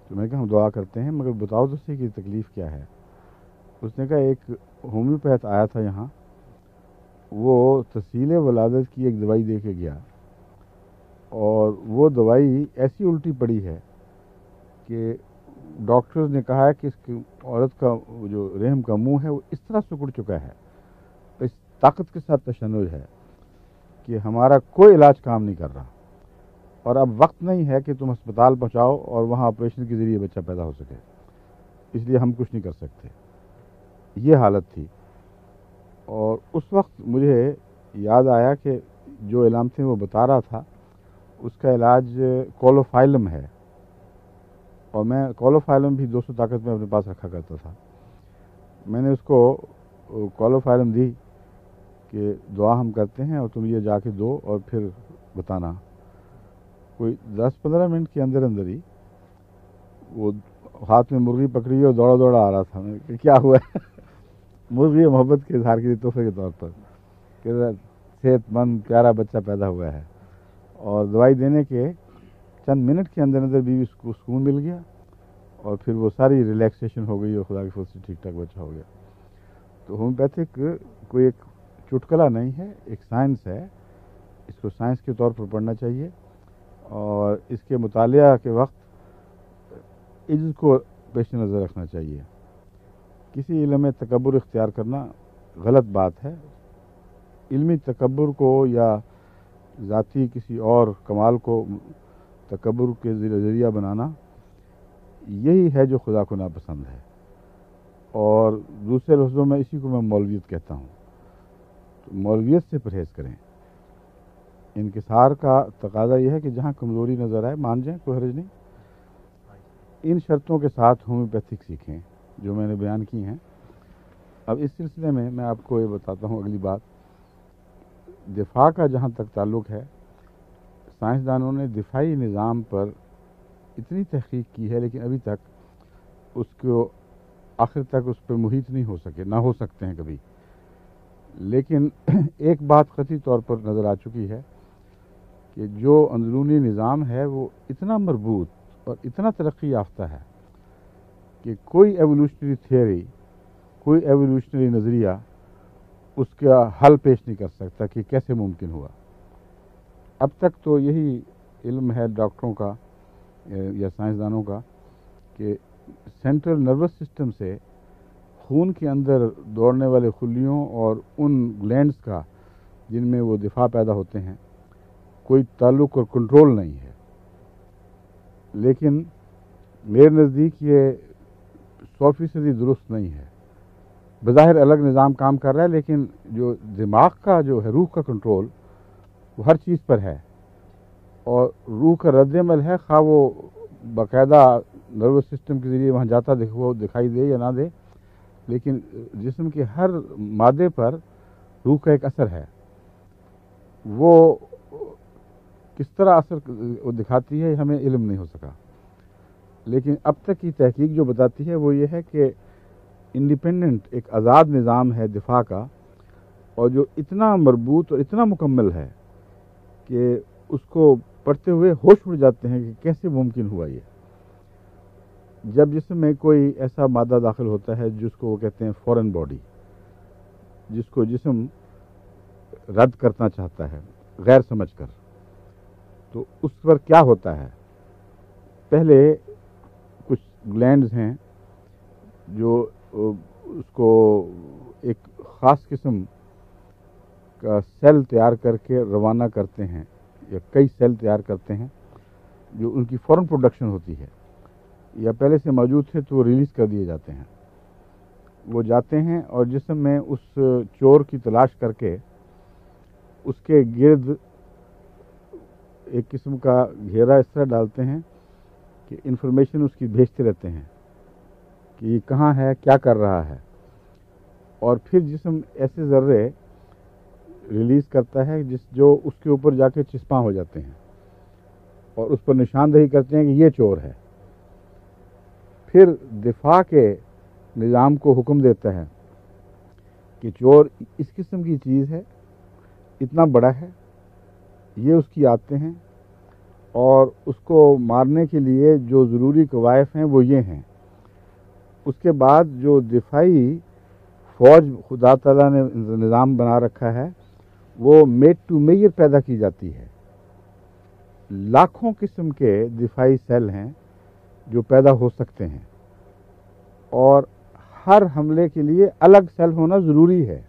تو میں کہا ہم دعا کرتے ہیں، مگر بتاؤ تو صحیح کہ تکلیف کیا ہے۔ اس نے کہا ایک ہومیوپیتھ آیا تھا یہاں، وہ تسہیل ولادت کی ایک دوائی دے کے گیا، اور وہ دوائی ایسی الٹی پڑی ہے کہ ڈاکٹرز نے کہا ہے کہ اس کی عورت کا جو رحم کا منہ ہے وہ اس طرح سکڑ چکا ہے، اس طاقت کے ساتھ تشنج ہے کہ ہمارا کوئی علاج کام نہیں کر رہا، اور اب وقت نہیں ہے کہ تم ہسپتال پہنچاؤ اور وہاں آپریشن کے ذریعے بچہ پیدا ہو سکے، اس لیے ہم کچھ نہیں کر سکتے۔ یہ حالت تھی، اور اس وقت مجھے یاد آیا کہ جو علامتیں وہ بتا رہا تھا اس کا علاج کولوفائلم ہے، اور میں کولوفائلم بھی 200 طاقت میں اپنے پاس رکھا کرتا تھا۔ میں نے اس کو کولوفائلم دی کہ دعا ہم کرتے ہیں اور تم یہ جا کے دو اور پھر بتانا۔ کوئی 10-15 منٹ کے اندر اندر ہی وہ ہاتھ میں مرغی پکڑی اور دوڑا دوڑا آ رہا تھا۔ میں کہ کیا ہوا ہے؟ مرغی محبت کے اظہار کے تحفے کے طور پر کہ صحت مند پیارا بچہ پیدا ہوا ہے، اور دوائی دینے کے چند منٹ کے اندر اندر بیوی کو سکون مل گیا، اور پھر وہ ساری ریلیکسیشن ہو گئی اور خدا کے فضل سے ٹھیک ٹھاک بچہ ہو گیا۔ تو ہومیوپیتھک کوئی ایک چٹکلا نہیں ہے، ایک سائنس ہے، اس کو سائنس کے طور پر پڑھنا چاہیے، اور اس کے مطالعہ کے وقت عجز کو پیش نظر رکھنا چاہیے۔ کسی علم میں تکبر اختیار کرنا غلط بات ہے۔ علمی تکبر کو یا ذاتی کسی اور کمال کو تکبر کے ذریعہ بنانا یہی ہے جو خدا کو ناپسند ہے، اور دوسرے لفظوں میں اسی کو میں مولویت کہتا ہوں۔ تو مولویت سے پرہیز کریں۔ انکسار کا تقاضا یہ ہے کہ جہاں کمزوری نظر آئے مان جائیں، کوئی حرج نہیں۔ ان شرطوں کے ساتھ ہومیوپیتھک سیکھیں جو میں نے بیان کی ہیں۔ اب اس سلسلے میں آپ کو یہ بتاتا ہوں اگلی بات، دفاع کا جہاں تک تعلق ہے، سائنسدانوں نے دفاعی نظام پر اتنی تحقیق کی ہے، لیکن ابھی تک اس کو آخر تک اس پہ محیط نہیں ہو سکے، نہ ہو سکتے ہیں کبھی۔ لیکن ایک بات قطعی طور پر نظر آ چکی ہے کہ جو اندرونی نظام ہے وہ اتنا مربوط اور اتنا ترقی یافتہ ہے کہ کوئی ایوولوشنری تھیوری، کوئی ایوولوشنری نظریہ اس کا حل پیش نہیں کر سکتا کہ کیسے ممکن ہوا۔ اب تک تو یہی علم ہے ڈاکٹروں کا یا سائنسدانوں کا کہ سینٹرل نروس سسٹم سے خون کے اندر دوڑنے والے خلیوں اور ان گلینڈز کا جن میں وہ دفاع پیدا ہوتے ہیں کوئی تعلق اور کنٹرول نہیں ہے۔ لیکن میرے نزدیک یہ 100% درست نہیں ہے۔ بظاہر الگ نظام کام کر رہا ہے، لیکن جو دماغ کا جو ہے، روح کا کنٹرول، وہ ہر چیز پر ہے، اور روح کا رد عمل ہے، خواہ وہ باقاعدہ نروس سسٹم کے ذریعے وہاں جاتا وہ دکھائی دے یا نہ دے، لیکن جسم کے ہر مادے پر روح کا ایک اثر ہے۔ وہ کس طرح اثر وہ دکھاتی ہے ہمیں علم نہیں ہو سکا، لیکن اب تک کی تحقیق جو بتاتی ہے وہ یہ ہے کہ انڈیپینڈنٹ ایک آزاد نظام ہے دفاع کا، اور جو اتنا مربوط اور اتنا مکمل ہے کہ اس کو پڑھتے ہوئے ہوش اڑ جاتے ہیں کہ کیسے ممکن ہوا یہ۔ جب جسم میں کوئی ایسا مادہ داخل ہوتا ہے جس کو وہ کہتے ہیں فورن باڈی، جس کو جسم رد کرنا چاہتا ہے غیر سمجھ کر، تو اس پر کیا ہوتا ہے؟ پہلے کچھ گلینڈز ہیں جو اس کو ایک خاص قسم کا سیل تیار کر کے روانہ کرتے ہیں، یا کئی سیل تیار کرتے ہیں جو ان کی فوراً پروڈکشن ہوتی ہے، یا پہلے سے موجود تھے تو وہ ریلیز کر دیے جاتے ہیں۔ وہ جاتے ہیں اور جسم میں اس چور کی تلاش کر کے اس کے گرد ایک قسم کا گھیرا اس طرح ڈالتے ہیں کہ انفارمیشن اس کی بھیجتے رہتے ہیں کہ یہ کہاں ہے، کیا کر رہا ہے، اور پھر جسم ایسے ذرے ریلیز کرتا ہے جو اس کے اوپر جا کے چسپاں ہو جاتے ہیں اور اس پر نشاندہی کرتے ہیں کہ یہ چور ہے۔ پھر دفاع کے نظام کو حکم دیتا ہے کہ چور اس قسم کی چیز ہے، اتنا بڑا ہے، یہ اس کی عادتیں ہیں، اور اس کو مارنے کے لیے جو ضروری قوائف ہیں وہ یہ ہیں۔ اس کے بعد جو دفاعی فوج خدا تعالیٰ نے نظام بنا رکھا ہے وہ میڈ ٹو میجر پیدا کی جاتی ہے۔ لاکھوں قسم کے دفاعی سیل ہیں جو پیدا ہو سکتے ہیں، اور ہر حملے کے لیے الگ سیل ہونا ضروری ہے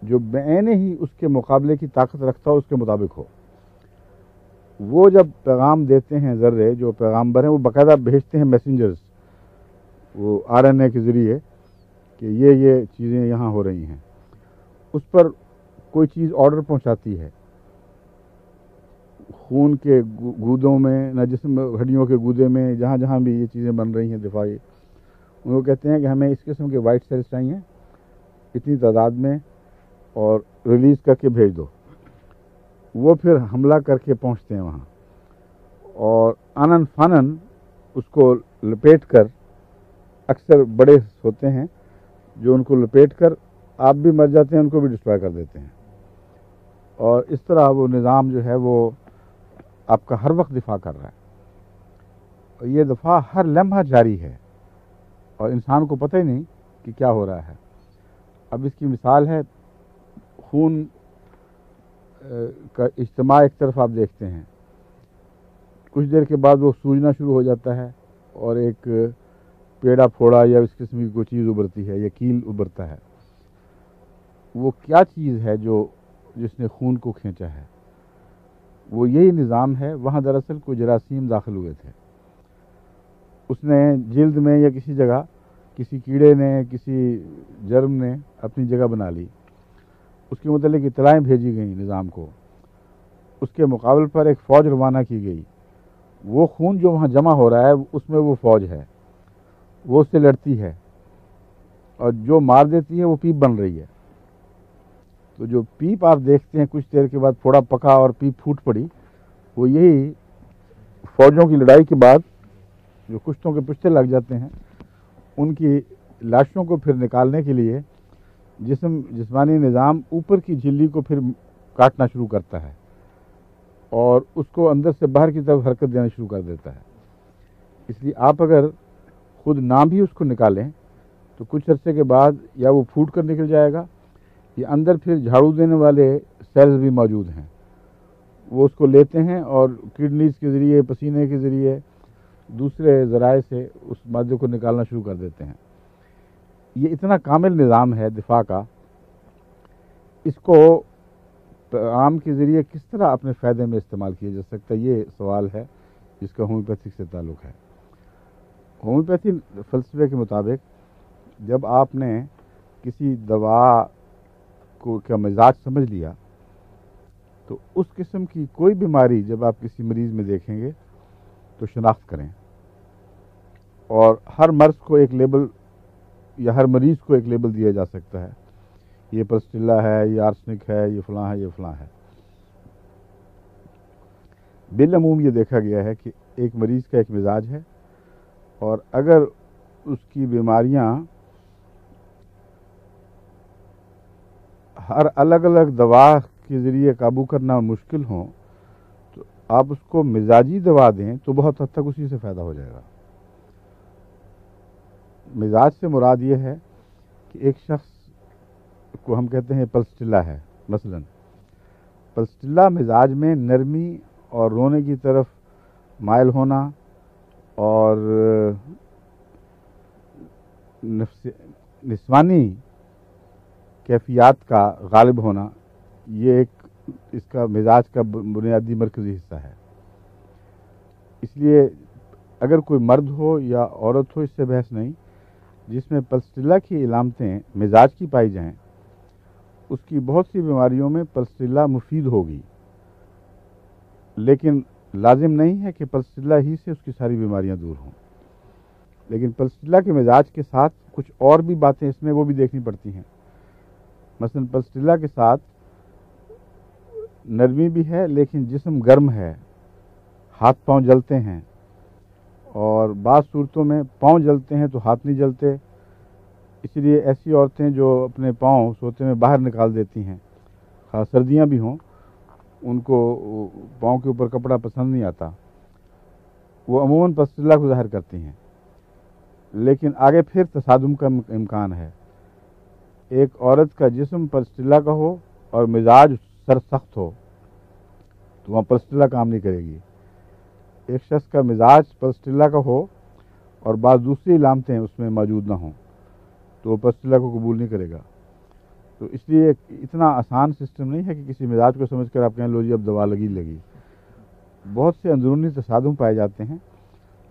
جو بعین ہی اس کے مقابلے کی طاقت رکھتا ہو، اس کے مطابق ہو۔ وہ جب پیغام دیتے ہیں ذرے جو پیغامبر ہیں، وہ باقاعدہ بھیجتے ہیں میسنجرز، وہ RNA کے ذریعے کہ یہ چیزیں یہاں ہو رہی ہیں۔ اس پر کوئی چیز آرڈر پہنچاتی ہے، خون کے گودوں میں، نہ جسم ہڈیوں کے گودے میں، جہاں جہاں بھی یہ چیزیں بن رہی ہیں دفاعی، ان کو کہتے ہیں کہ ہمیں اس قسم کے وائٹ سیلز چاہیے اتنی تعداد میں، اور ریلیز کر کے بھیج دو۔ وہ پھر حملہ کر کے پہنچتے ہیں وہاں، اور آنن فانن اس کو لپیٹ کر، اکثر بڑے ہوتے ہیں جو ان کو لپیٹ کر آپ بھی مر جاتے ہیں، ان کو بھی ڈسٹرائے کر دیتے ہیں، اور اس طرح وہ نظام جو ہے وہ آپ کا ہر وقت دفاع کر رہا ہے، اور یہ دفاع ہر لمحہ جاری ہے، اور انسان کو پتہ ہی نہیں کہ کیا ہو رہا ہے۔ اب اس کی مثال ہے خون کا اجتماع، ایک طرف آپ دیکھتے ہیں، کچھ دیر کے بعد وہ سوجنا شروع ہو جاتا ہے، اور ایک پیڑا پھوڑا یا اس قسم کی کوئی چیز ابھرتی ہے، یا کیل ابھرتا ہے۔ وہ کیا چیز ہے جس نے خون کو کھینچا ہے؟ وہ یہی نظام ہے۔ وہاں دراصل کوئی جراثیم داخل ہوئے تھے، اس نے جلد میں یا کسی جگہ کسی کیڑے نے، کسی جرم نے اپنی جگہ بنا لی، اس کے متعلق اطلاعیں بھیجی گئیں نظام کو، اس کے مقابل پر ایک فوج روانہ کی گئی۔ وہ خون جو وہاں جمع ہو رہا ہے اس میں وہ فوج ہے، وہ اس سے لڑتی ہے، اور جو مار دیتی ہے وہ پیپ بن رہی ہے۔ تو جو پیپ آپ دیکھتے ہیں کچھ دیر کے بعد پھوڑا پکا اور پیپ پھوٹ پڑی، وہ یہی فوجوں کی لڑائی کے بعد جو کشتوں کے پشتے لگ جاتے ہیں، ان کی لاشوں کو پھر نکالنے کے لیے جسمانی نظام اوپر کی جھلی کو پھر کاٹنا شروع کرتا ہے، اور اس کو اندر سے باہر کی طرف حرکت دینا شروع کر دیتا ہے۔ اس لیے آپ اگر خود نہ بھی اس کو نکالیں تو کچھ عرصے کے بعد یا وہ پھوٹ کر نکل جائے گا، یا اندر پھر جھاڑو دینے والے سیلز بھی موجود ہیں، وہ اس کو لیتے ہیں اور کڈنیز کے ذریعے، پسینے کے ذریعے، دوسرے ذرائع سے اس مادے کو نکالنا شروع کر دیتے ہیں۔ یہ اتنا کامل نظام ہے دفاع کا، اس کو پیغام کے ذریعے کس طرح اپنے فائدے میں استعمال کیا جا سکتا ہے، یہ سوال ہے جس کا ہومیوپیتھک سے تعلق ہے۔ ہومیوپیتھی فلسفے کے مطابق جب آپ نے کسی دوا کا مزاج سمجھ لیا تو اس قسم کی کوئی بیماری جب آپ کسی مریض میں دیکھیں گے تو شناخت کریں، اور ہر مرض کو ایک لیبل، یا ہر مریض کو ایک لیبل دیا جا سکتا ہے، یہ پلسٹیلا ہے، یہ آرسنک ہے، یہ فلاں ہے، یہ فلاں ہے۔ بالعموم یہ دیکھا گیا ہے کہ ایک مریض کا ایک مزاج ہے، اور اگر اس کی بیماریاں ہر الگ الگ دوا کے ذریعے قابو کرنا مشکل ہوں تو آپ اس کو مزاجی دوا دیں تو بہت حد تک اسی سے فائدہ ہو جائے گا۔ مزاج سے مراد یہ ہے کہ ایک شخص کو ہم کہتے ہیں پلسٹیلا ہے، مثلا پلسٹیلا مزاج میں نرمی اور رونے کی طرف مائل ہونا، اور نسوانی کیفیات کا غالب ہونا، یہ ایک اس کا مزاج کا بنیادی مرکزی حصہ ہے۔ اس لیے اگر کوئی مرد ہو یا عورت ہو، اس سے بحث نہیں، جس میں پلسٹیلا کی علامتیں مزاج کی پائی جائیں، اس کی بہت سی بیماریوں میں پلسٹیلا مفید ہوگی، لیکن لازم نہیں ہے کہ پلسٹیلا ہی سے اس کی ساری بیماریاں دور ہوں۔ لیکن پلسٹیلا کے مزاج کے ساتھ کچھ اور بھی باتیں اس میں وہ بھی دیکھنی پڑتی ہیں۔ مثلا پلسٹیلا کے ساتھ نرمی بھی ہے، لیکن جسم گرم ہے، ہاتھ پاؤں جلتے ہیں، اور بعض صورتوں میں پاؤں جلتے ہیں تو ہاتھ نہیں جلتے، اسی لیے ایسی عورتیں جو اپنے پاؤں سوتے میں باہر نکال دیتی ہیں، خاص سردیاں بھی ہوں، ان کو پاؤں کے اوپر کپڑا پسند نہیں آتا، وہ عموماً پسٹیلا کو ظاہر کرتی ہیں، لیکن آگے پھر تصادم کا امکان ہے۔ ایک عورت کا جسم پسٹیلا کا ہو اور مزاج سرسخت ہو تو وہاں پسٹیلا کام نہیں کرے گی۔ ایک شخص کا مزاج پسٹیلا کا ہو اور بعض دوسری علامتیں اس میں موجود نہ ہوں تو وہ پسٹیلا کو قبول نہیں کرے گا۔ تو اس لیے اتنا آسان سسٹم نہیں ہے کہ کسی مزاج کو سمجھ کر آپ کہیں لو جی اب دوا لگی۔ بہت سے اندرونی تصادم پائے جاتے ہیں،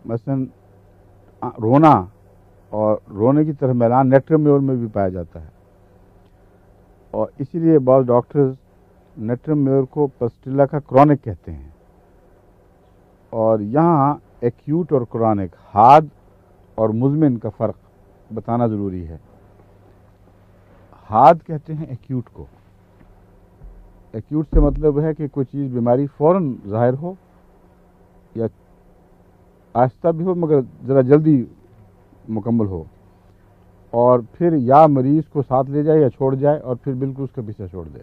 مثلا رونا اور رونے کی طرف میلان نیٹرم میور میں بھی پایا جاتا ہے، اور اسی لیے بعض ڈاکٹرز نیٹرم میور کو پسٹیلا کا کرونک کہتے ہیں۔ اور یہاں ایکیوٹ اور کرونک، حاد اور مزمن کا فرق بتانا ضروری ہے۔ حاد کہتے ہیں ایکیوٹ کو، ایکیوٹ سے مطلب ہے کہ کوئی چیز بیماری فوراً ظاہر ہو یا آہستہ بھی ہو مگر ذرا جلدی مکمل ہو، اور پھر یا مریض کو ساتھ لے جائے یا چھوڑ جائے اور پھر بالکل اس کا پیچھا چھوڑ دے۔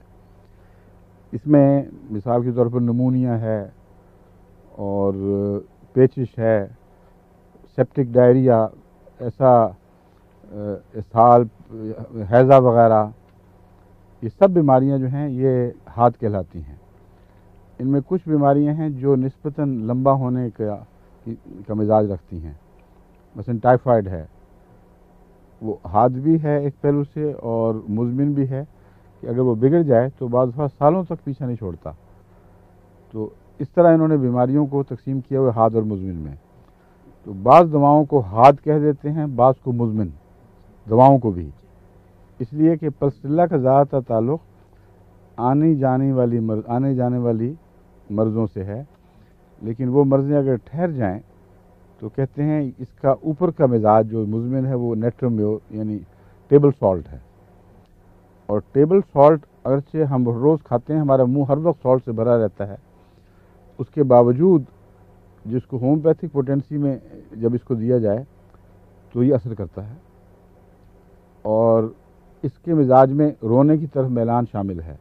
اس میں مثال کے طور پر نمونیا ہے اور پیچش ہے، سیپٹک ڈائریا، ایسا اسہال، ہیضہ وغیرہ، یہ سب بیماریاں جو ہیں یہ حاد کہلاتی ہیں۔ ان میں کچھ بیماریاں ہیں جو نسبتاً لمبا ہونے کا مزاج رکھتی ہیں، مثلا ٹائیفائڈ ہے، وہ حاد بھی ہے ایک پہلو سے اور مزمن بھی ہے کہ اگر وہ بگڑ جائے تو بعض دفعہ سالوں تک پیچھا نہیں چھوڑتا۔ تو اس طرح انہوں نے بیماریوں کو تقسیم کیا ہوئے حاد اور مزمن میں۔ تو بعض دواؤں کو حاد کہہ دیتے ہیں، بعض کو مزمن، دواؤں کو بھی، اس لیے کہ پسٹیلا کا زیادہ تر تعلق آنے جانے والی مرضوں سے ہے، لیکن وہ مرضیں اگر ٹھہر جائیں تو کہتے ہیں اس کا اوپر کا مزاج جو مزمن ہے وہ نیٹرم میور یعنی ٹیبل سالٹ ہے، اور ٹیبل سالٹ اگرچہ ہم روز کھاتے ہیں، ہمارا منہ ہر وقت سالٹ سے بھرا رہتا ہے، اس کے باوجود جس کو ہومیوپیتھک پوٹینسی میں جب اس کو دیا جائے تو یہ اثر کرتا ہے، اور اس کے مزاج میں رونے کی طرف میلان شامل ہے،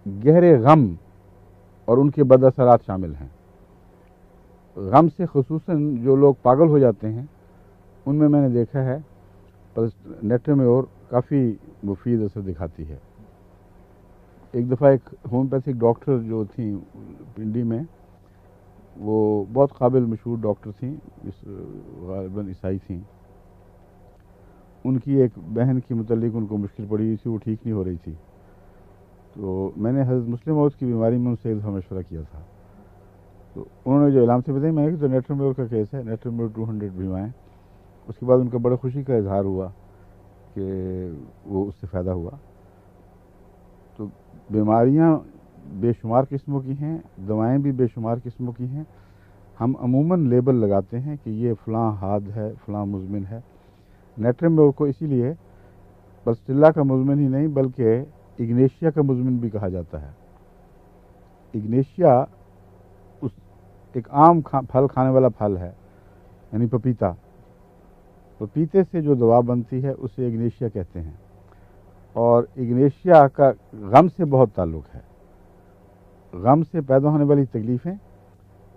گہرے غم اور ان کے بد اثرات شامل ہیں۔ غم سے خصوصاً جو لوگ پاگل ہو جاتے ہیں ان میں نے دیکھا ہے نیٹرم میور کافی مفید اثر دکھاتی ہے۔ ایک دفعہ ایک ہومیوپیتھک ڈاکٹر جو تھیں پنڈی میں، وہ بہت قابل مشہور ڈاکٹر تھیں، غالباً عیسائی تھیں، ان کی ایک بہن کی متعلق ان کو مشکل پڑی ہوئی تھی، وہ ٹھیک نہیں ہو رہی تھی، تو میں نے حضرت مسلم موعود کی بیماری میں ان سے ایک دفعہ مشورہ کیا تھا، تو انہوں نے جو علامتیں بتائی میں نے کہا تو نیٹرم میور کا کیس ہے، نیٹرم میور 200 بھیجوائیں۔ اس کے بعد ان کا بڑا خوشی کا اظہار ہوا کہ وہ اس سے فائدہ ہوا۔ تو بیماریاں بے شمار قسموں کی ہیں، دوائیں بھی بے شمار قسموں کی ہیں، ہم عموماً لیبل لگاتے ہیں کہ یہ فلاں حاد ہے، فلاں مزمن ہے۔ نیٹرم میور کو اسی لیے پسٹیلا کا مزمن ہی نہیں بلکہ اگنیشیا کا مزمن بھی کہا جاتا ہے۔ اگنیشیا ایک عام پھل کھانے والا پھل ہے، یعنی پپیتا، پپیتے سے جو دوا بنتی ہے اسے اگنیشیا کہتے ہیں، اور اگنیشیا کا غم سے بہت تعلق ہے، غم سے پیدا ہونے والی تکلیفیں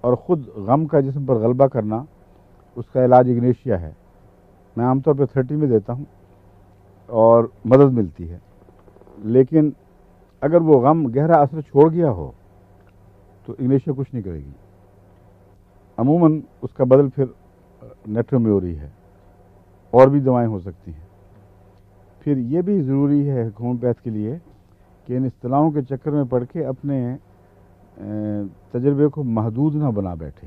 اور خود غم کا جسم پر غلبہ کرنا، اس کا علاج اگنیشیا ہے۔ میں عام طور پہ 30 میں دیتا ہوں اور مدد ملتی ہے، لیکن اگر وہ غم گہرا اثر چھوڑ گیا ہو تو اگنیشیا کچھ نہیں کرے گی، عموماً اس کا بدل پھر نیٹرم میور ہی ہے، اور بھی دوائیں ہو سکتی ہیں۔ پھر یہ بھی ضروری ہے ہومیوپیتھ کے لیے کہ ان اصطلاحوں کے چکر میں پڑھ کے اپنے تجربے کو محدود نہ بنا بیٹھے۔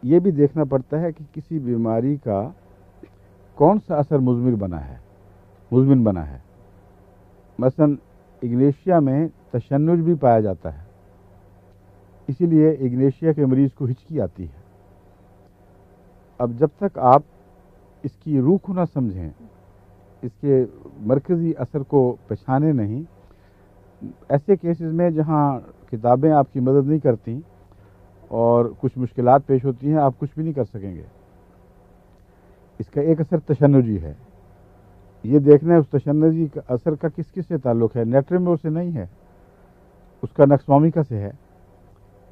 یہ بھی دیکھنا پڑتا ہے کہ کسی بیماری کا کون سا اثر مزمن بنا ہے۔ مثلا اگنیشیا میں تشنج بھی پایا جاتا ہے، اسی لیے اگنیشیا کے مریض کو ہچکی آتی ہے۔ اب جب تک آپ اس کی روح کو نہ سمجھیں، اس کے مرکزی اثر کو پہچانے نہیں، ایسے کیسز میں جہاں کتابیں آپ کی مدد نہیں کرتی اور کچھ مشکلات پیش ہوتی ہیں، آپ کچھ بھی نہیں کر سکیں گے۔ اس کا ایک اثر تشنجی ہے. یہ دیکھنا ہے اس تشنجی کا اثر کا کس کس سے تعلق ہے. نیٹریمور سے نہیں ہے, اس کا نکسوامیکا سے ہے,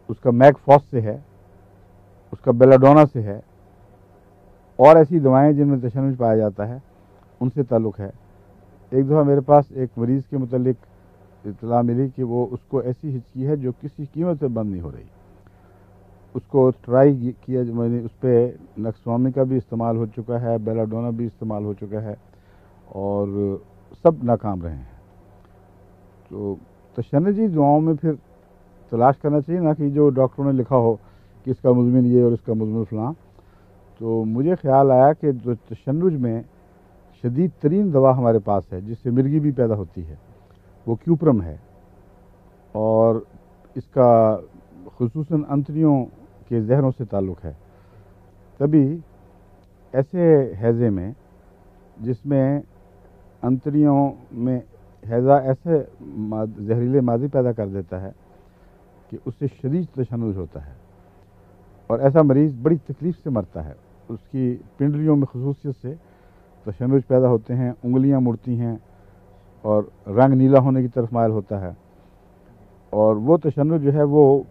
اس کا میک فاس سے ہے, اس کا بیلاڈونا سے ہے, اور ایسی دوائیں جن میں تشنج پایا جاتا ہے ان سے تعلق ہے. ایک دفعہ میرے پاس ایک مریض کے متعلق اطلاع ملی کہ وہ اس کو ایسی ہچکی ہے جو کسی قیمت پہ بند نہیں ہو رہی. اس کو ٹرائی کیا, میں نے اس پہ نکسوامیکا بھی استعمال ہو چکا ہے, بیلاڈونا بھی استعمال ہو چکا ہے, اور سب ناکام رہے ہیں. تو تشنجی دعاؤں میں پھر تلاش کرنا چاہیے نا کہ جو ڈاکٹروں نے لکھا ہو کہ اس کا مضمن یہ اور اس کا مضمن فلاں. تو مجھے خیال آیا کہ جو تشنج میں شدید ترین دوا ہمارے پاس ہے جس سے مرگی بھی پیدا ہوتی ہے وہ کیوپرم ہے, اور اس کا خصوصاً انتڑیوں کے زہروں سے تعلق ہے. تبھی ایسے ہیضے میں جس میں انتڑیوں میں ہیضہ ایسے زہریلے مادے پیدا کر دیتا ہے کہ اس سے شدید تشنج ہوتا ہے, اور ایسا مریض بڑی تکلیف سے مرتا ہے. اس کی پنڈلیوں میں خصوصیت سے تشنج پیدا ہوتے ہیں, انگلیاں مڑتی ہیں اور رنگ نیلا ہونے کی طرف مائل ہوتا ہے, اور وہ تشنج جو ہے وہ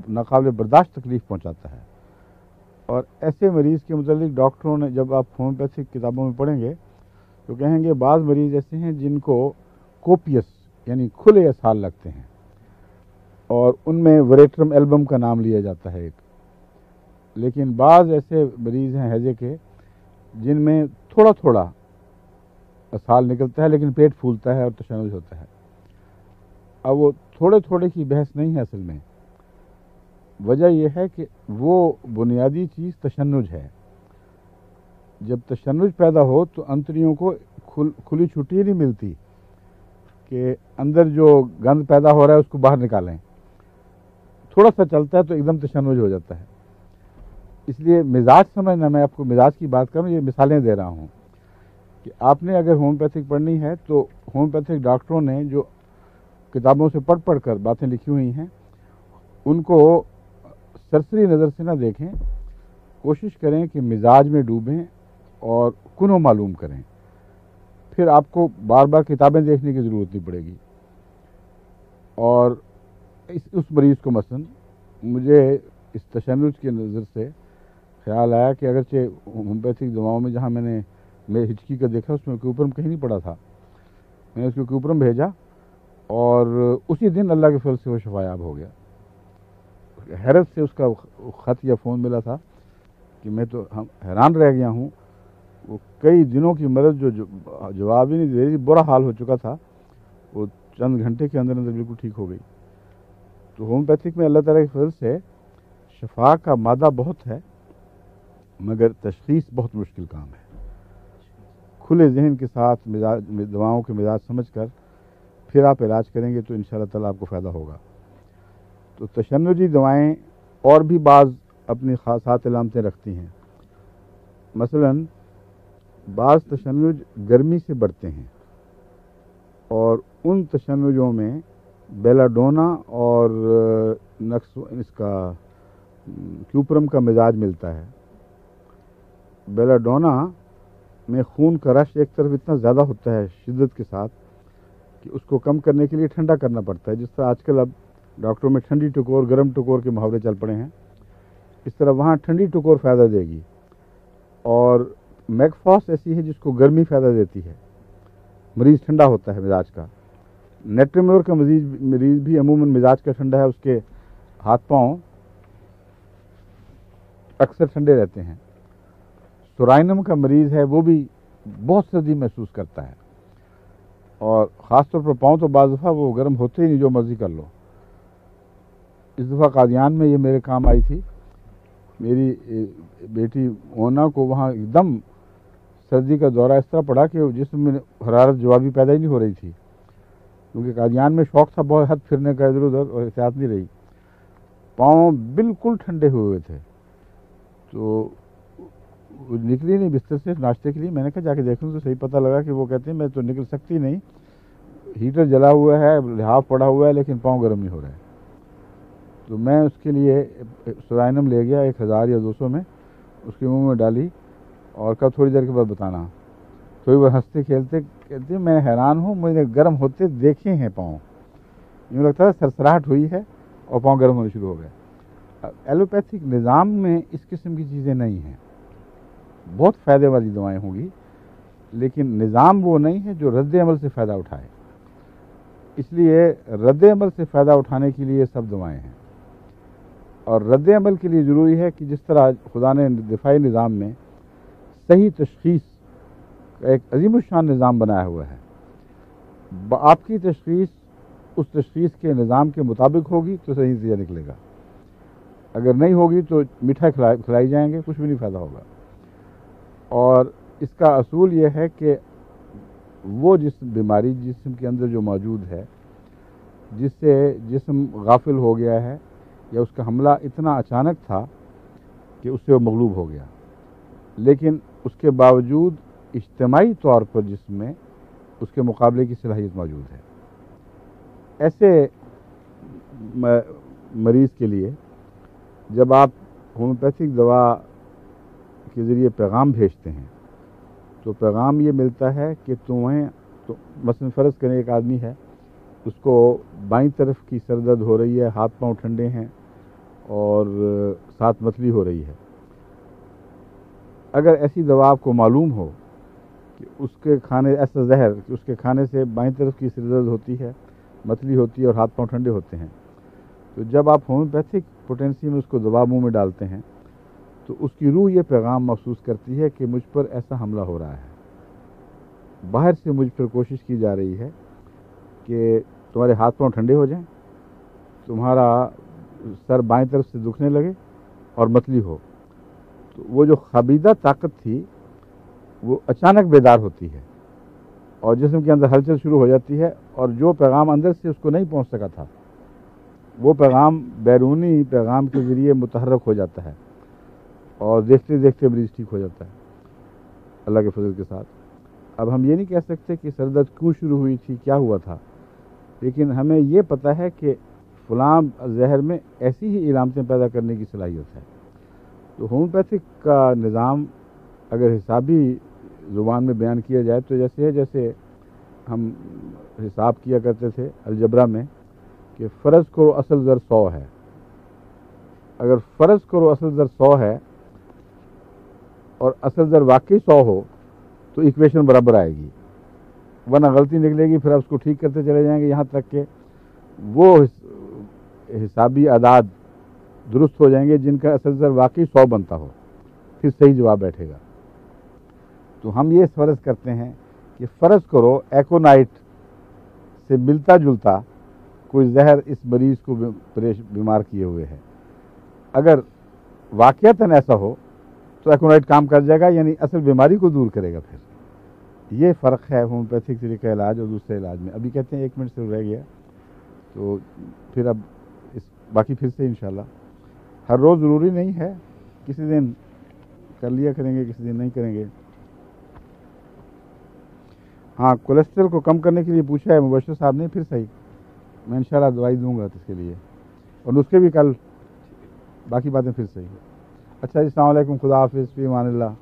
ناقابل برداشت تکلیف پہنچاتا ہے. اور ایسے مریض کے متعلق ڈاکٹروں نے, جب آپ ہومیوپیتھک کتابوں میں پڑھیں گے تو کہیں گے بعض مریض ایسے ہیں جن کو کوپیس یعنی کھلے اسہال لگتے ہیں, اور ان میں وریٹرم ایلبم کا نام لیا جاتا ہے ایک. لیکن بعض ایسے مریض ہیں ہیضے کے جن میں تھوڑا تھوڑا اسہال نکلتا ہے لیکن پیٹ پھولتا ہے اور تشنج ہوتا ہے. اب وہ تھوڑے تھوڑے کی بحث نہیں ہے, اصل میں وجہ یہ ہے کہ وہ بنیادی چیز تشنج ہے. جب تشنج پیدا ہو تو انتڑیوں کو کھلی چھٹی نہیں ملتی کہ اندر جو گند پیدا ہو رہا ہے اس کو باہر نکالیں. تھوڑا سا چلتا ہے تو ایک دم تشنج ہو جاتا ہے. اس لیے مزاج سمجھنا, میں آپ کو مزاج کی بات کروں, یہ مثالیں دے رہا ہوں کہ آپ نے اگر ہومیوپیتھک پڑھنی ہے تو ہومیوپیتھک ڈاکٹروں نے جو کتابوں سے پڑھ پڑھ کر باتیں لکھی ہوئی ہیں ان کو سرسری نظر سے نہ دیکھیں, کوشش کریں کہ مزاج میں ڈوبیں اور کنو معلوم کریں. پھر آپ کو بار بار کتابیں دیکھنے کی ضرورت نہیں پڑے گی. اور اس مریض کو مثلا مجھے اس تشنج کی نظر سے خیال آیا کہ اگرچہ ہومیوپیتھک دواؤں میں جہاں میں نے ہچکی کا دیکھا اس میں کیوپرم کہیں نہیں پڑا تھا, میں نے اس کو کیوپرم بھیجا اور اسی دن اللہ کے فضل سے وہ شفایاب ہو گیا. حیرت سے اس کا خط یا فون ملا تھا کہ میں تو حیران رہ گیا ہوں. وہ کئی دنوں کی مرض جو جواب ہی نہیں دے رہی, برا حال ہو چکا تھا, وہ چند گھنٹے کے اندر اندر بالکل ٹھیک ہو گئی. تو ہومیوپیتھک میں اللہ تعالیٰ کے فضل سے شفا کا مادہ بہت ہے مگر تشخیص بہت مشکل کام ہے. کھلے ذہن کے ساتھ دواؤں کے مزاج سمجھ کر پھر آپ علاج کریں گے تو انشاءاللہ تعالیٰ آپ کو فائدہ ہوگا. تو تشنجی دوائیں اور بھی بعض اپنی خاصات علامتیں رکھتی ہیں. مثلا بعض تشنج گرمی سے بڑھتے ہیں, اور ان تشنجوں میں بیلاڈونا اور اس کا کیوپرم کا مزاج ملتا ہے. بیلاڈونا میں خون کا رش ایک طرف اتنا زیادہ ہوتا ہے شدت کے ساتھ کہ اس کو کم کرنے کے لیے ٹھنڈا کرنا پڑتا ہے. جس طرح آج کل اب ڈاکٹروں میں ٹھنڈی ٹکور گرم ٹکور کے محاورے چل پڑے ہیں, اس طرح وہاں ٹھنڈی ٹکور فائدہ دے گی. اور میکفاس ایسی ہے جس کو گرمی فائدہ دیتی ہے, مریض ٹھنڈا ہوتا ہے مزاج کا. نیٹریمور کا مریض بھی عموماً مزاج کا ٹھنڈا ہے, اس کے ہاتھ پاؤں اکثر ٹھنڈے رہتے ہیں. سورائنم کا مریض ہے وہ بھی بہت سردی محسوس کرتا ہے, اور خاص طور پر پاؤں تو بعض دفعہ وہ گرم ہوتے ہی نہیں, جو مرضی کر لو. اس دفعہ قادیان میں یہ میرے کام آئی تھی. میری بیٹی اونا کو وہاں ایک دم سردی کا دورہ اس طرح پڑا کہ جسم میں حرارت جوابی پیدا ہی نہیں ہو رہی تھی, کیونکہ قادیان میں شوق تھا بہت حد پھرنے کا ادھر ادھر, اور احتیاط نہیں رہی. پاؤں بالکل ٹھنڈے ہوئے تھے. تو نکلی نہیں بستر سے ناشتے کے لیے. میں نے کہا جا کے دیکھوں تو صحیح. پتہ لگا کہ وہ کہتے ہیں میں تو نکل سکتی نہیں, ہیٹر جلا ہوا ہے, لحاف پڑا ہوا ہے, لیکن پاؤں گرم نہیں ہو رہے. تو میں اس کے لیے سورائنم لے گیا 1000 یا 200 میں, اس کے منہ میں ڈالی, اور کب تھوڑی دیر کے بعد بتانا. تھوڑی بار ہنستے کھیلتے کہتے میں حیران ہوں, مجھے گرم ہوتے دیکھے ہیں پاؤں, یوں لگتا ہے سرسراہٹ ہوئی ہے اور پاؤں گرم ہونے شروع ہو گئے. ایلوپیتھک نظام میں اس قسم کی چیزیں نہیں ہیں. بہت فائدے والی دوائیں ہوں گی, لیکن نظام وہ نہیں ہے جو رد عمل سے فائدہ اٹھائے. اس لیے رد عمل سے فائدہ اٹھانے کے لیے سب دوائیں ہیں, اور رد عمل کے لیے ضروری ہے کہ جس طرح خدا نے دفاعی نظام میں صحیح تشخیص کا ایک عظیم الشان نظام بنایا ہوا ہے. آپ کی تشخیص اس تشخیص کے نظام کے مطابق ہوگی تو صحیح نتیجہ نکلے گا, اگر نہیں ہوگی تو میٹھا کھلائی جائیں گے, کچھ بھی نہیں فائدہ ہوگا. اور اس کا اصول یہ ہے کہ وہ بیماری جسم کے اندر جو موجود ہے, جس سے جسم غافل ہو گیا ہے یا اس کا حملہ اتنا اچانک تھا کہ اس سے وہ مغلوب ہو گیا, لیکن اس کے باوجود اجتماعی طور پر جسم میں اس کے مقابلے کی صلاحیت موجود ہے. ایسے مریض کے لیے جب آپ ہومیوپیتھک دوا کے ذریعے پیغام بھیجتے ہیں تو پیغام یہ ملتا ہے کہ مثلا فرض کریں ایک آدمی ہے, اس کو بائیں طرف کی سر درد ہو رہی ہے, ہاتھ پاؤں ٹھنڈے ہیں اور ساتھ متلی ہو رہی ہے. اگر ایسی دوا آپ کو معلوم ہو کہ اس کے کھانے ایسا زہر کہ اس کے کھانے سے بائیں طرف کی سر درد ہوتی ہے, متلی ہوتی ہے اور ہاتھ پاؤں ٹھنڈے ہوتے ہیں, تو جب آپ ہومیوپیتھک پوٹینسی میں اس کو دوا منہ میں ڈالتے ہیں تو اس کی روح یہ پیغام محسوس کرتی ہے کہ مجھ پر ایسا حملہ ہو رہا ہے, باہر سے مجھ پر کوشش کی جا رہی ہے کہ تمہارے ہاتھ پاؤں ٹھنڈے ہو جائیں, تمہارا سر بائیں طرف سے دکھنے لگے اور متلی ہو. تو وہ جو خبیدہ طاقت تھی وہ اچانک بیدار ہوتی ہے اور جسم کے اندر ہلچل شروع ہو جاتی ہے, اور جو پیغام اندر سے اس کو نہیں پہنچ سکا تھا وہ پیغام بیرونی پیغام کے ذریعے متحرک ہو جاتا ہے, اور دیکھتے دیکھتے مریض ٹھیک ہو جاتا ہے اللہ کے فضل کے ساتھ. اب ہم یہ نہیں کہہ سکتے کہ سر درد کیوں شروع ہوئی تھی, کیا ہوا تھا, لیکن ہمیں یہ پتہ ہے کہ فلاں زہر میں ایسی ہی علامتیں پیدا کرنے کی صلاحیت ہے. تو ہومیوپیتھک کا نظام اگر حسابی زبان میں بیان کیا جائے تو جیسے ہم حساب کیا کرتے تھے الجبرا میں کہ فرض کرو اصل زر 100 ہے, اگر فرض کرو اصل زر 100 ہے اور اصل زر واقعی 100 ہو تو ایکویشن برابر آئے گی, ورنہ غلطی نکلے گی. پھر آپ اس کو ٹھیک کرتے چلے جائیں گے یہاں تک کہ وہ حسابی اعداد درست ہو جائیں گے جن کا اصل زر واقعی 100 بنتا ہو, پھر صحیح جواب بیٹھے گا. تو ہم یہ فرض کرتے ہیں کہ فرض کرو ایکونائٹ سے ملتا جلتا کوئی زہر اس مریض کو بیمار کیے ہوئے ہے. اگر واقعتاً ایسا ہو تو ایکونائٹ کام کر جائے گا, یعنی اصل بیماری کو دور کرے گا. پھر یہ فرق ہے ہومیوپیتھک طریقہ علاج اور دوسرے علاج میں. ابھی کہتے ہیں 1 منٹ سے رہ گیا, تو پھر اب باقی پھر سے انشاءاللہ. ہر روز ضروری نہیں ہے, کسی دن کر لیا کریں گے, کسی دن نہیں کریں گے. ہاں, کولیسٹرول کو کم کرنے کے لیے پوچھا ہے مبشر صاحب نے, پھر صحیح میں انشاءاللہ دوائی دوں گا اس کے لیے, اور نسخے بھی کل, باقی باتیں پھر صحیح. اچھا جی, السلام علیکم, خدا حافظ, فی امان اللہ.